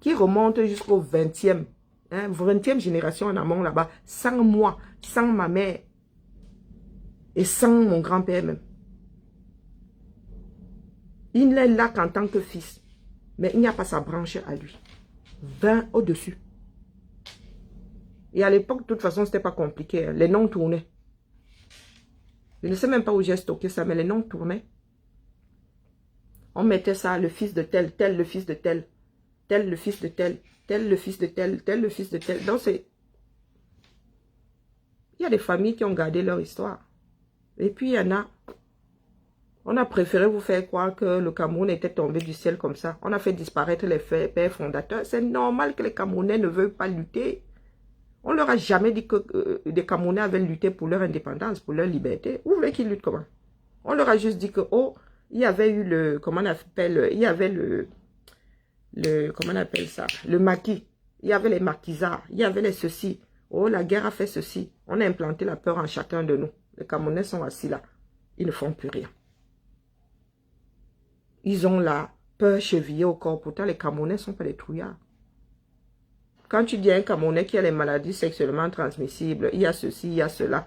qui remonte jusqu'au 20e, 20e génération en amont là-bas, sans moi, sans ma mère, et sans mon grand-père même. Il n'est là qu'en tant que fils, mais il n'y a pas sa branche à lui. 20 au-dessus. Et à l'époque, de toute façon, ce n'était pas compliqué, hein. Les noms tournaient. Je ne sais même pas où j'ai stocké ça, mais les noms tournaient. On mettait ça, le fils de tel, tel le fils de tel, tel le fils de tel, tel le fils de tel, tel le fils de tel. Donc c'est... Il y a des familles qui ont gardé leur histoire. Et puis il y en a... On a préféré vous faire croire que le Cameroun était tombé du ciel comme ça. On a fait disparaître les pères fondateurs. C'est normal que les Camerounais ne veulent pas lutter. On leur a jamais dit que des Camerounais avaient lutté pour leur indépendance, pour leur liberté. Vous voulez qu'ils luttent comment? On leur a juste dit que, oh, il y avait eu le, comment on appelle, il y avait comment on appelle ça? Le maquis. Il y avait les maquisards. Il y avait les ceci. Oh, la guerre a fait ceci. On a implanté la peur en chacun de nous. Les Camerounais sont assis là. Ils ne font plus rien. Ils ont la peur chevillée au corps. Pourtant, les Camerounais ne sont pas des trouillards. Quand tu dis à un Camerounais qui a les maladies sexuellement transmissibles, il y a ceci, il y a cela.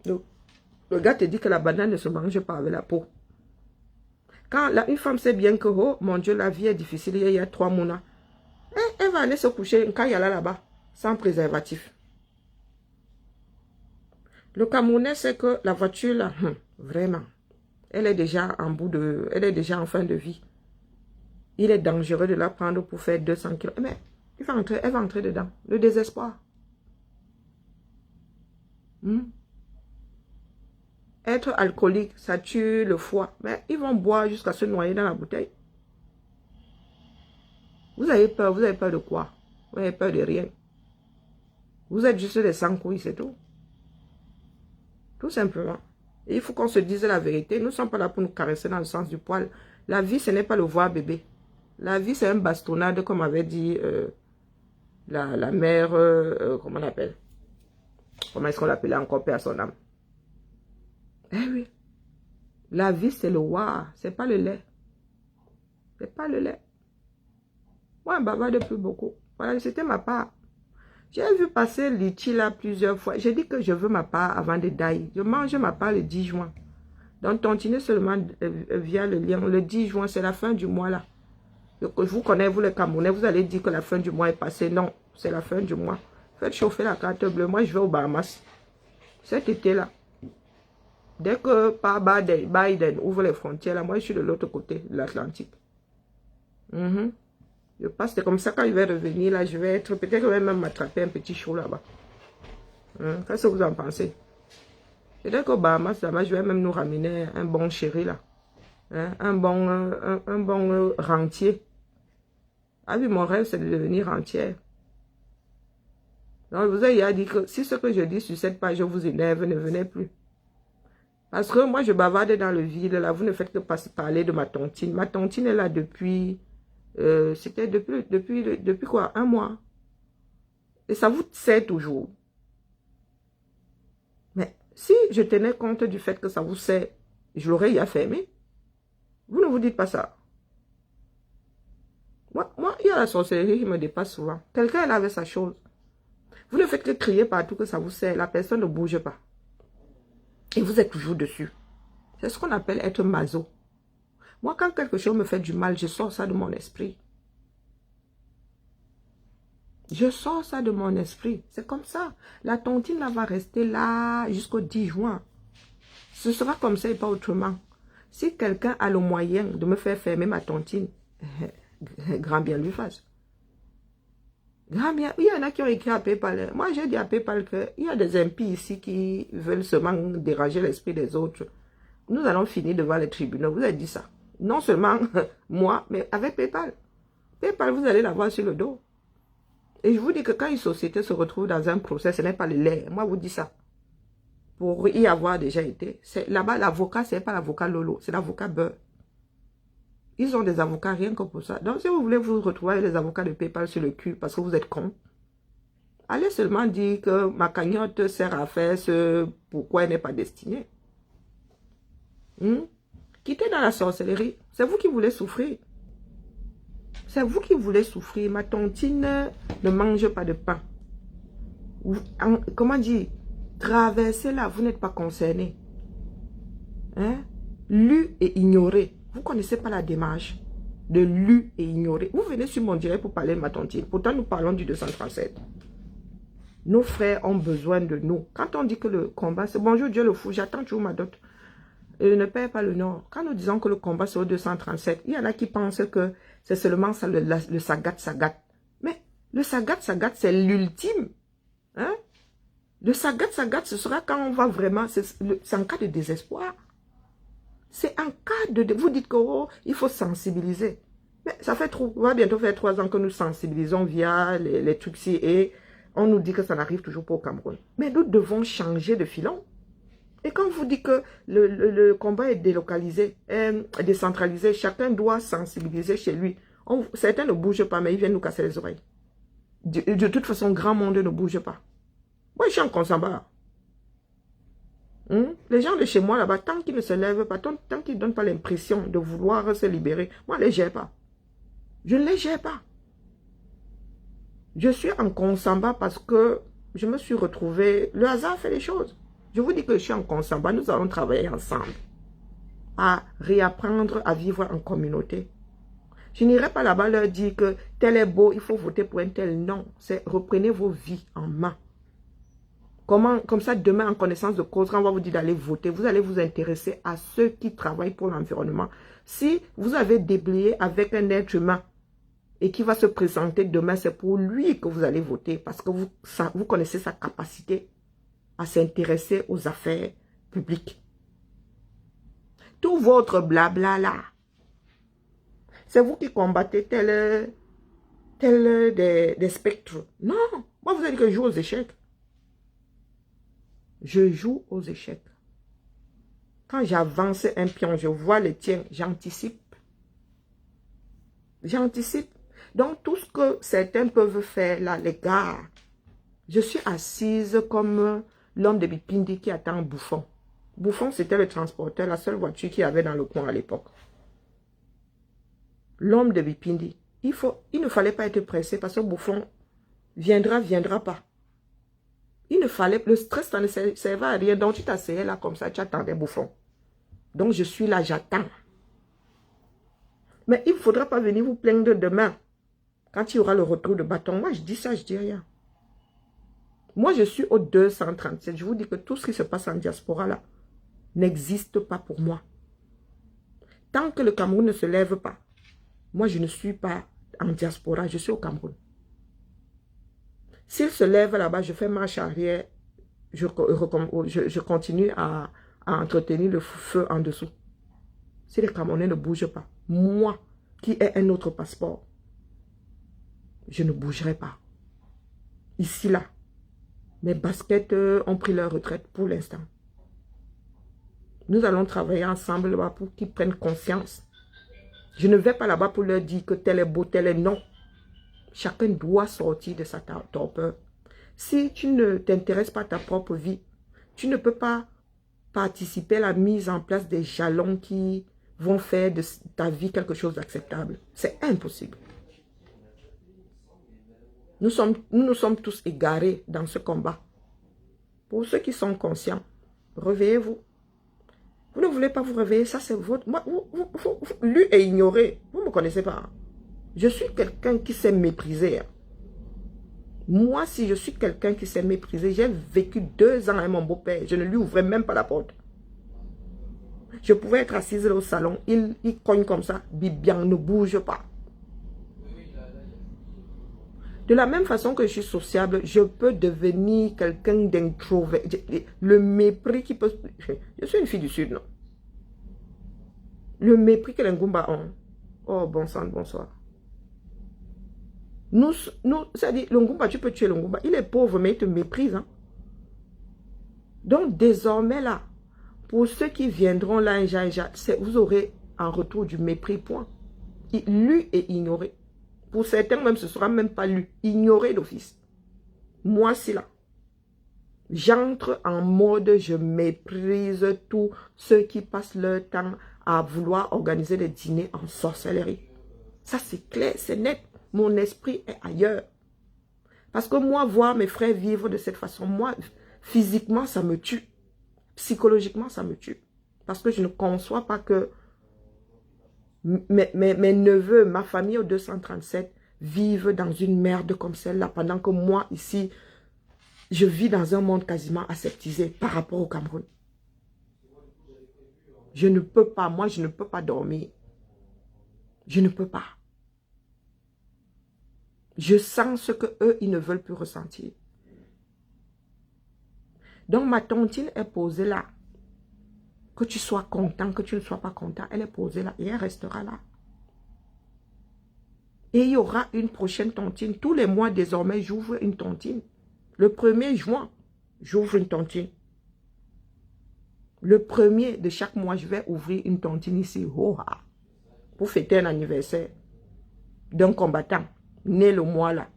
Donc, Le gars te dit que la banane ne se mange pas avec la peau. Quand une femme sait bien que, oh mon Dieu, la vie est difficile, il y a 3 mois, elle va aller se coucher quand il y a là-bas, sans préservatif. Le Camerounais sait que la voiture, là, vraiment, elle est déjà elle est déjà en fin de vie. Il est dangereux de la prendre pour faire 200 km. Mais elle va entrer dedans. Le désespoir. Être alcoolique, ça tue le foie. Mais ils vont boire jusqu'à se noyer dans la bouteille. Vous avez peur de quoi? Vous avez peur de rien. Vous êtes juste des sans-couilles, c'est tout. Tout simplement. Et il faut qu'on se dise la vérité. Nous ne sommes pas là pour nous caresser dans le sens du poil. La vie, ce n'est pas le voir bébé. La vie, c'est un bastonnade, comme avait dit la mère, comment on appelle? Comment est-ce qu'on l'appelait encore, paix à son âme? Eh oui. La vie, c'est le war, c'est pas le lait. C'est pas le lait. Moi, un bavard de plus beaucoup. Voilà, c'était ma part. J'ai vu passer Litchi là plusieurs fois. J'ai dit que je veux ma part avant de die. Je mange ma part le 10 juin. Donc, continuez seulement via le lien. Le 10 juin, c'est la fin du mois là. Je vous connais, vous les Camerounais, vous allez dire que la fin du mois est passée. Non, c'est la fin du mois. Faites chauffer la carte bleue. Moi, je vais aux Bahamas. Cet été-là. Dès que Biden ouvre les frontières, là, moi, je suis de l'autre côté de l'Atlantique. Je passe, c'est comme ça, quand il va revenir, là, je vais être, peut-être que je vais même m'attraper un petit chaud là-bas. Qu'est-ce que vous en pensez? Peut-être qu'au Bahamas, là-bas, je vais même nous ramener un bon chéri, là. Un bon rentier. Ah oui, mon rêve, c'est de devenir rentière. Donc, vous avez dit que si ce que je dis sur cette page vous énerve, ne venez plus. Parce que moi, je bavarde dans le vide, là. Vous ne faites que parler de ma tontine. Ma tontine est là depuis... c'était depuis quoi? 1 mois. Et ça vous sert toujours. Mais si je tenais compte du fait que ça vous sert, je l'aurais y fermé. Vous ne vous dites pas ça. Moi, il y a la sorcellerie qui me dépasse souvent. Quelqu'un est là avec sa chose. Vous ne faites que crier partout que ça vous sert. La personne ne bouge pas. Et vous êtes toujours dessus. C'est ce qu'on appelle être maso. Moi, quand quelque chose me fait du mal, je sors ça de mon esprit. Je sors ça de mon esprit. C'est comme ça. La tontine là, va rester là jusqu'au 10 juin. Ce sera comme ça et pas autrement. Si quelqu'un a le moyen de me faire fermer ma tontine, grand bien lui fasse. Grand bien. Il y en a qui ont écrit à PayPal. Moi, j'ai dit à PayPal qu'il y a des impies ici qui veulent seulement déranger l'esprit des autres. Nous allons finir devant les tribunaux. Vous avez dit ça. Non seulement moi, mais avec PayPal. PayPal, vous allez l'avoir sur le dos. Et je vous dis que quand une société se retrouve dans un procès, ce n'est pas le lait. Moi, je vous dis ça. Pour y avoir déjà été. Là-bas, l'avocat, ce n'est pas l'avocat Lolo, c'est l'avocat Beurre. Ils ont des avocats rien que pour ça. Donc, si vous voulez vous retrouver avec les avocats de PayPal sur le cul parce que vous êtes con, allez seulement dire que ma cagnotte sert à faire ce pourquoi elle n'est pas destinée. Quittez dans la sorcellerie. C'est vous qui voulez souffrir. C'est vous qui voulez souffrir. Ma tontine ne mange pas de pain. Comment dire? Traversez là, vous n'êtes pas concerné. Lu et ignoré. Vous ne connaissez pas la démarche de lu et ignorer. Vous venez sur mon direct pour parler de ma tontine. Pourtant, nous parlons du 237. Nos frères ont besoin de nous. Quand on dit que le combat, c'est bonjour Dieu le fou, j'attends toujours ma dot. Ne perds pas le nord. Quand nous disons que le combat c'est au 237, il y en a qui pensent que c'est seulement ça, le sagat. Mais le sagat, c'est l'ultime. Le sagat, ce sera quand on va vraiment, c'est en cas de désespoir. C'est en cas de... Vous dites que il faut sensibiliser. Mais ça va bientôt faire 3 ans que nous sensibilisons via les trucs-ci et on nous dit que ça n'arrive toujours pas au Cameroun. Mais nous devons changer de filon. Et quand vous dites que le combat est délocalisé, décentralisé, chacun doit sensibiliser chez lui. Certains ne bougent pas, mais ils viennent nous casser les oreilles. De toute façon, grand monde ne bouge pas. Moi, je suis en Consamba. Les gens de chez moi, là-bas, tant qu'ils ne se lèvent pas, tant qu'ils ne donnent pas l'impression de vouloir se libérer, moi, je ne les gère pas. Je ne les gère pas. Je suis en Consamba parce que je me suis retrouvée... Le hasard fait les choses. Je vous dis que je suis en constat. Nous allons travailler ensemble à réapprendre à vivre en communauté. Je n'irai pas là-bas leur dire que tel est beau, il faut voter pour un tel. Non, c'est reprenez vos vies en main. Comme ça, demain, en connaissance de cause, quand on va vous dire d'aller voter, vous allez vous intéresser à ceux qui travaillent pour l'environnement. Si vous avez déblayé avec un être humain et qui va se présenter demain, c'est pour lui que vous allez voter parce que vous connaissez sa capacité à s'intéresser aux affaires publiques. Tout votre blabla là, c'est vous qui combattez tel des spectres. Non, moi vous avez dit que je joue aux échecs. Je joue aux échecs. Quand j'avance un pion, je vois le tien, j'anticipe. J'anticipe. Donc tout ce que certains peuvent faire là, les gars, je suis assise comme l'homme de Bipindi qui attend Bouffon. Bouffon, c'était le transporteur, la seule voiture qu'il y avait dans le coin à l'époque. L'homme de Bipindi. Il ne fallait pas être pressé parce que Bouffon viendra pas. Il ne fallait, le stress, ça ne servait à rien. Donc tu t'asseyais là comme ça, tu attendais Bouffon. Donc je suis là, j'attends. Mais il ne faudra pas venir vous plaindre demain. Quand il y aura le retour de bâton. Moi je dis ça, je dis rien. Moi je suis au 237. Je vous dis que tout ce qui se passe en diaspora là n'existe pas pour moi. Tant que le Cameroun ne se lève pas, moi je ne suis pas en diaspora, je suis au Cameroun. S'il se lève là-bas, je fais marche arrière, je continue à entretenir le feu en dessous. Si les Camerounais ne bougent pas, moi qui ai un autre passeport, je ne bougerai pas. Ici, là, mes baskets ont pris leur retraite pour l'instant. Nous allons travailler ensemble là-bas pour qu'ils prennent conscience. Je ne vais pas là-bas pour leur dire que tel est beau, tel est non. Chacun doit sortir de sa torpeur. Si tu ne t'intéresses pas à ta propre vie, tu ne peux pas participer à la mise en place des jalons qui vont faire de ta vie quelque chose d'acceptable. C'est impossible. Nous nous sommes tous égarés dans ce combat. Pour ceux qui sont conscients, réveillez-vous. Vous ne voulez pas vous réveiller, ça c'est votre... Moi, lu et ignoré, vous ne me connaissez pas. Je suis quelqu'un qui sait mépriser. Moi, si je suis quelqu'un qui sait mépriser, j'ai vécu 2 ans avec mon beau-père. Je ne lui ouvrais même pas la porte. Je pouvais être assise au salon. Il cogne comme ça. Bibian, ne bouge pas. De la même façon que je suis sociable, je peux devenir quelqu'un d'introverti. Le mépris qui peut... Je suis une fille du Sud, non? Le mépris que les Ngumba ont. Oh, bon sang, bonsoir. C'est-à-dire, le Ngumba, tu peux tuer le Ngumba. Il est pauvre, mais il te méprise. Hein? Donc, désormais, là, pour ceux qui viendront là, vous aurez en retour du mépris, point. Lu et ignoré. Pour certains, même, ce ne sera même pas lu. Ignoré d'office. Moi, c'est là. J'entre en mode, je méprise tous ceux qui passent leur temps à vouloir organiser des dîners en sorcellerie. Ça, c'est clair, c'est net. Mon esprit est ailleurs. Parce que moi, voir mes frères vivre de cette façon, moi, physiquement, ça me tue. Psychologiquement, ça me tue. Parce que je ne conçois pas que mes neveux, ma famille au 237, vivent dans une merde comme celle-là, pendant que moi, ici, je vis dans un monde quasiment aseptisé par rapport au Cameroun. Je ne peux pas, moi, je ne peux pas dormir. Je ne peux pas. Je sens ce que eux, ils ne veulent plus ressentir. Donc, ma tontine est posée là. Que tu sois content, que tu ne sois pas content, elle est posée là et elle restera là. Et il y aura une prochaine tontine. Tous les mois, désormais, j'ouvre une tontine. Le 1er juin, j'ouvre une tontine. Le 1er de chaque mois, je vais ouvrir une tontine ici. Pour fêter un anniversaire d'un combattant né le mois là.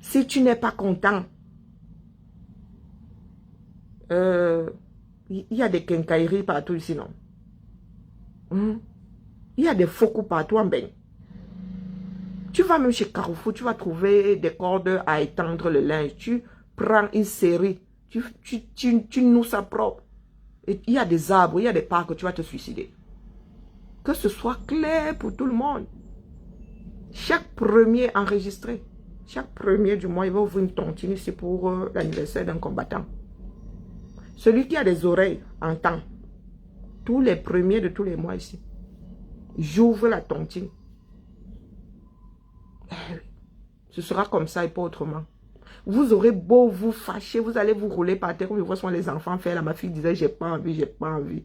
Si tu n'es pas content, il y a des quincailleries partout ici, non? Il y a des focus partout en bain. Tu vas même chez Carrefour, tu vas trouver des cordes à étendre le linge. Tu prends une série, Tu noues ça propre. Et il y a des arbres, il y a des parcs, tu vas te suicider. Que ce soit clair pour tout le monde. Chaque premier enregistré, chaque premier du mois, il va ouvrir une tontine ici pour l'anniversaire d'un combattant. Celui qui a des oreilles entend. Tous les premiers de tous les mois ici. J'ouvre la tontine. Ce sera comme ça et pas autrement. Vous aurez beau vous fâcher, vous allez vous rouler par terre comme je vois souvent les enfants faire. Là, ma fille disait, j'ai pas envie, j'ai pas envie.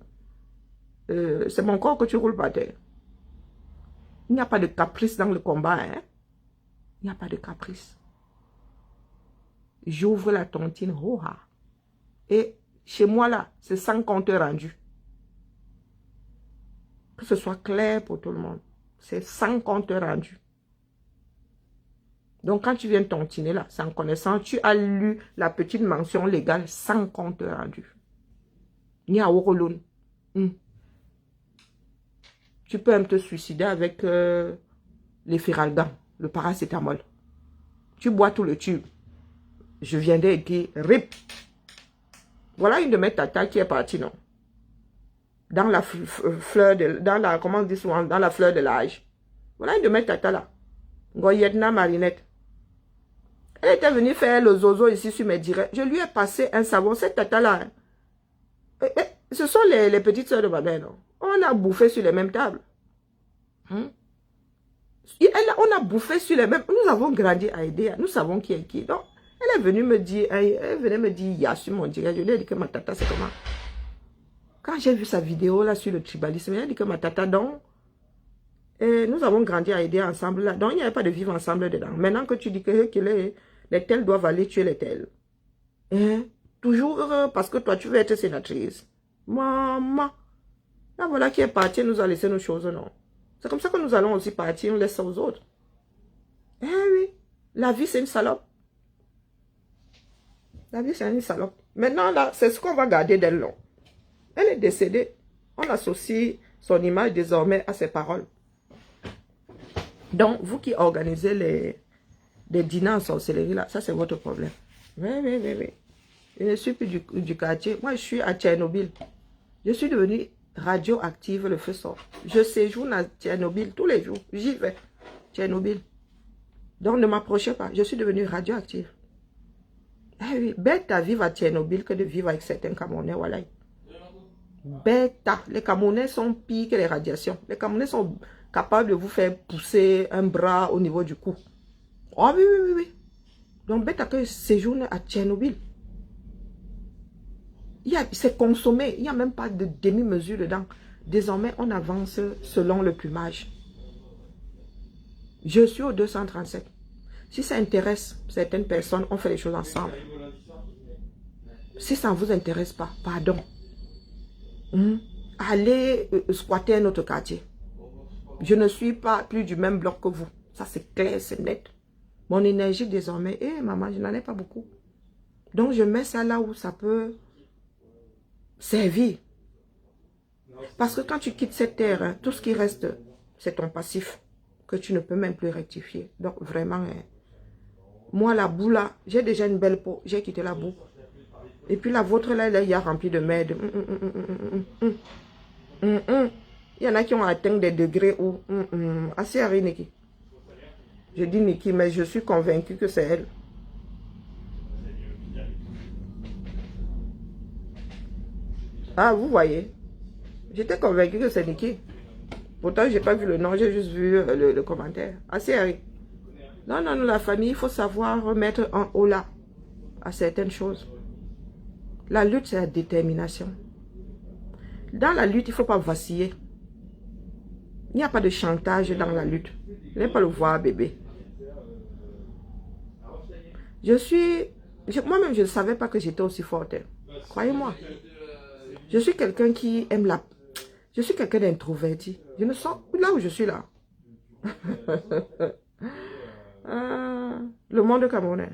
C'est mon corps que tu roules par terre. Il n'y a pas de caprice dans le combat. Hein? Il n'y a pas de caprice. J'ouvre la tontine. Oh, ah. Et chez moi, là, c'est sans compte rendu. Que ce soit clair pour tout le monde. C'est sans compte rendu. Donc, quand tu viens tontiner là, sans connaissance, tu as lu la petite mention légale sans compte rendu. Ni à Orolone. Tu peux même te suicider avec les Feralgan, le paracétamol. Tu bois tout le tube. Je viendrai écrire RIP. Voilà une de mes tatas qui est partie, non? Dans la fleur de... comment on dit souvent? Dans la fleur de l'âge. Voilà une de mes tatas là. Goyetna Marinette. Elle était venue faire le zozo ici sur mes directs. Je lui ai passé un savon. Cette tata là. Hein? Ce sont les petites soeurs de ma mère, non? On a bouffé sur les mêmes tables. On a bouffé sur les mêmes... Nous avons grandi à aider. Nous savons qui est qui. Donc, elle est venue me dire... Elle venait me dire, il y a sur mon direct. Je lui ai dit que ma tata, c'est comment? Quand j'ai vu sa vidéo là sur le tribalisme, elle a dit que ma tata, donc... nous avons grandi à aider ensemble là. Donc, il n'y avait pas de vivre ensemble dedans. Maintenant que tu dis que les tels doivent aller tuer les tels. Toujours parce que toi, tu veux être sénatrice. Maman. Là, voilà qui est parti, nous a laissé nos choses, non. C'est comme ça que nous allons aussi partir, on laisse ça aux autres. Eh oui, la vie, c'est une salope. La vie, c'est une salope. Maintenant, là, c'est ce qu'on va garder d'elle, non. Elle est décédée. On associe son image désormais à ses paroles. Donc, vous qui organisez les dîners en sorcellerie, là, ça, c'est votre problème. Oui. Je ne suis plus du quartier. Moi, je suis à Tchernobyl. Je suis devenue radioactive, le feu sort. Je séjourne à Tchernobyl tous les jours. J'y vais. Tchernobyl. Donc, ne m'approchez pas. Je suis devenue radioactive. Eh oui, bête à vivre à Tchernobyl que de vivre avec certains Camerounais, voilà. Bête. Les Camerounais sont pires que les radiations. Les Camerounais sont capables de vous faire pousser un bras au niveau du cou. Oh oui. Donc, bête à que séjourne à Tchernobyl. C'est consommé. Il n'y a même pas de demi-mesure dedans. Désormais, on avance selon le plumage. Je suis au 237. Si ça intéresse certaines personnes, on fait les choses ensemble. Si ça ne vous intéresse pas, pardon. Allez squatter notre quartier. Je ne suis pas plus du même bloc que vous. Ça, c'est clair, c'est net. Mon énergie désormais, maman, je n'en ai pas beaucoup. Donc, je mets ça là où ça peut servir. Parce que quand tu quittes cette terre, hein, tout ce qui reste, c'est ton passif que tu ne peux même plus rectifier. Donc, vraiment, moi, la boue là, j'ai déjà une belle peau. J'ai quitté la boue. Et puis la vôtre là, il y a rempli de merde. Il y en a qui ont atteint des degrés où... Assez Harry, Niki. Je dis Niki, mais je suis convaincu que c'est elle. Ah, vous voyez. J'étais convaincu que c'est Niki. Pourtant, je n'ai pas vu le nom, j'ai juste vu le commentaire. Assez Harry. Non, la famille, il faut savoir remettre en haut là à certaines choses. La lutte, c'est la détermination. Dans la lutte, il ne faut pas vaciller. Il n'y a pas de chantage dans la lutte. Je n'ai pas le voir, bébé. Moi-même, je ne savais pas que j'étais aussi forte. Croyez-moi. Je suis quelqu'un qui aime la... Je suis quelqu'un d'introverti. Je ne sens... Là où je suis là. Le monde camerounais.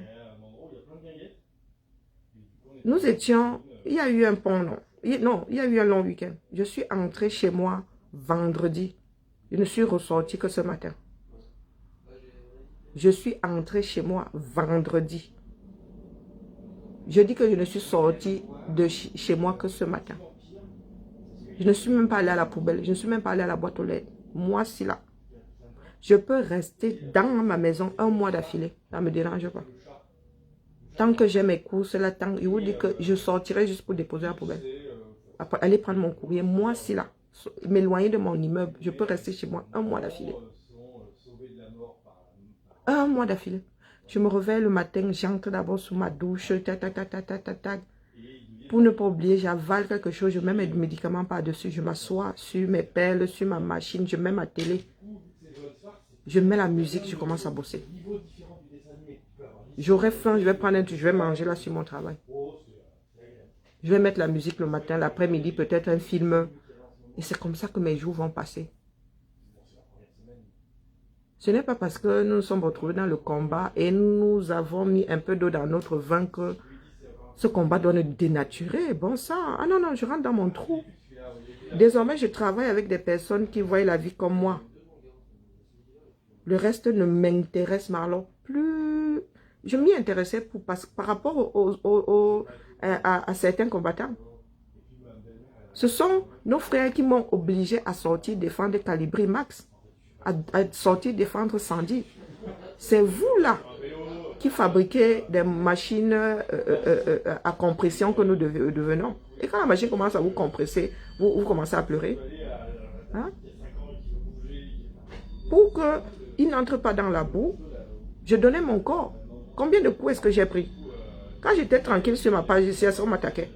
Nous étions... Il y a eu un pont, non. Non, il y a eu un long week-end. Je suis entrée chez moi vendredi. Je ne suis ressortie que ce matin. Je suis entrée chez moi vendredi. Je dis que je ne suis sortie de chez moi que ce matin. Je ne suis même pas allée à la poubelle. Je ne suis même pas allée à la boîte aux lettres. Moi, si là. Je peux rester dans ma maison un mois d'affilée. Ça ne me dérange pas. Tant que j'ai mes courses là, il vous dit que je sortirai juste pour déposer la poubelle. Après, aller prendre mon courrier. Moi, si là, m'éloigner de mon immeuble, je peux rester chez moi un mois d'affilée. Un mois d'affilée. Je me réveille le matin, j'entre d'abord sous ma douche, tac, tac, tac, tac, tac, tac, tac. Pour ne pas oublier, j'avale quelque chose, je mets mes médicaments par-dessus, je m'assois sur mes pelles, sur ma machine, je mets ma télé. Je mets la musique, je commence à bosser. J'aurai faim, je vais prendre un truc, je vais manger là sur mon travail. Je vais mettre la musique le matin, l'après-midi, peut-être un film. Et c'est comme ça que mes jours vont passer. Ce n'est pas parce que nous nous sommes retrouvés dans le combat et nous avons mis un peu d'eau dans notre vin que ce combat doit nous dénaturer. Bon sang, ah non, non, je rentre dans mon trou. Désormais, je travaille avec des personnes qui voient la vie comme moi. Le reste ne m'intéresse alors plus. Je m'y intéressais par rapport à certains combattants. Ce sont nos frères qui m'ont obligé à sortir défendre Calibri Max, à sortir défendre Sandy. C'est vous là qui fabriquez des machines à compression que nous devenons. Et quand la machine commence à vous compresser, vous commencez à pleurer. Hein? Pour qu'il n'entre pas dans la boue, je donnais mon corps. Combien de coups est-ce que j'ai pris? Quand j'étais tranquille sur ma page ici, on m'attaquait.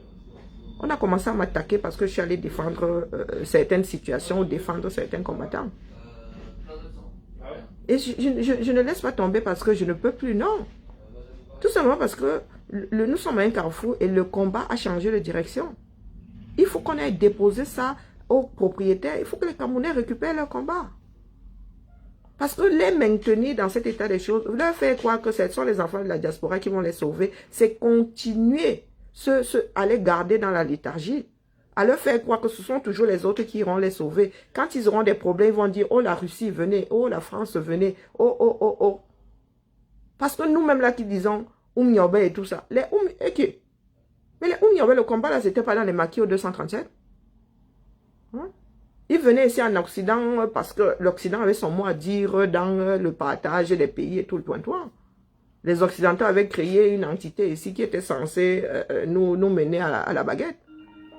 On a commencé à m'attaquer parce que je suis allé défendre certaines situations ou défendre certains combattants. Et je ne laisse pas tomber parce que je ne peux plus, non. Tout simplement parce que nous sommes à un carrefour et le combat a changé de direction. Il faut qu'on ait déposé ça aux propriétaires. Il faut que les Camerounais récupèrent leur combat. Parce que les maintenir dans cet état des choses, leur faire croire que ce sont les enfants de la diaspora qui vont les sauver, c'est continuer à les garder dans la léthargie. À leur faire croire que ce sont toujours les autres qui iront les sauver. Quand ils auront des problèmes, ils vont dire, oh la Russie, venez, oh la France, venez, oh, oh, oh, oh. Parce que nous-mêmes là qui disons, Oumniobé et tout ça, les okay. Mais les Oumniobé, le combat là, c'était pas dans les maquis au 237. Hein? Ils venaient ici en Occident parce que l'Occident avait son mot à dire dans le partage des pays et tout le pointoir. Les Occidentaux avaient créé une entité ici qui était censée nous mener à la baguette.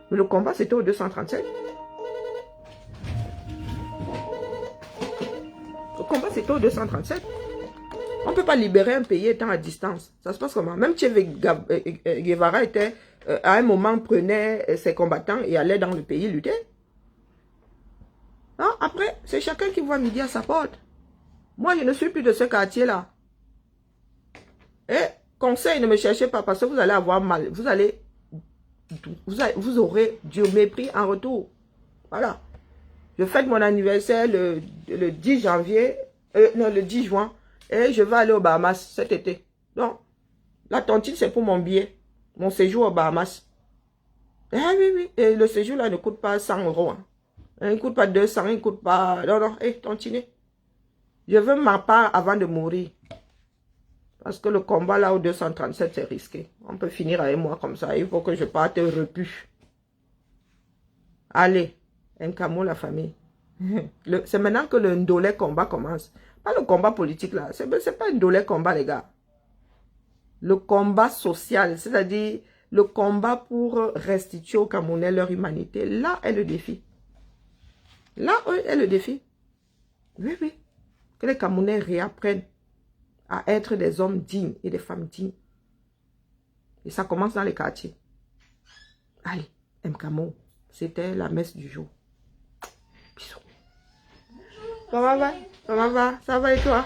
Mais le combat, c'était au 237. Le combat, c'était au 237. On ne peut pas libérer un pays étant à distance. Ça se passe comment? Même Che Guevara était, à un moment, prenait ses combattants et allait dans le pays lutter. Non, après, c'est chacun qui voit midi à sa porte. Moi, je ne suis plus de ce quartier-là. Et conseil, ne me cherchez pas parce que vous allez avoir mal. Vous aurez du mépris en retour. Voilà. Je fête mon anniversaire le 10 janvier, non, le 10 juin. Et je vais aller aux Bahamas cet été. Donc, la tontine, c'est pour mon billet. Mon séjour aux Bahamas. Eh oui, oui. Et le séjour là ne coûte pas 100 €. Hein. Il ne coûte pas 200, il ne coûte pas... Non, non, tontiner. Je veux ma part avant de mourir. Parce que le combat là au 237, c'est risqué. On peut finir avec moi comme ça. Il faut que je parte repu. Allez, Nkamo la famille. C'est maintenant que le Ndolé combat commence. Pas le combat politique là. C'est pas un Ndolé combat les gars. Le combat social, c'est-à-dire le combat pour restituer aux Camerounais leur humanité. Là est le défi. Là est le défi. Oui, oui. Que les Camerounais réapprennent à être des hommes dignes et des femmes dignes. Et ça commence dans les quartiers. Allez, Mkamo, c'était la messe du jour. Bisous. Comment va? Comment va? Ça va et toi?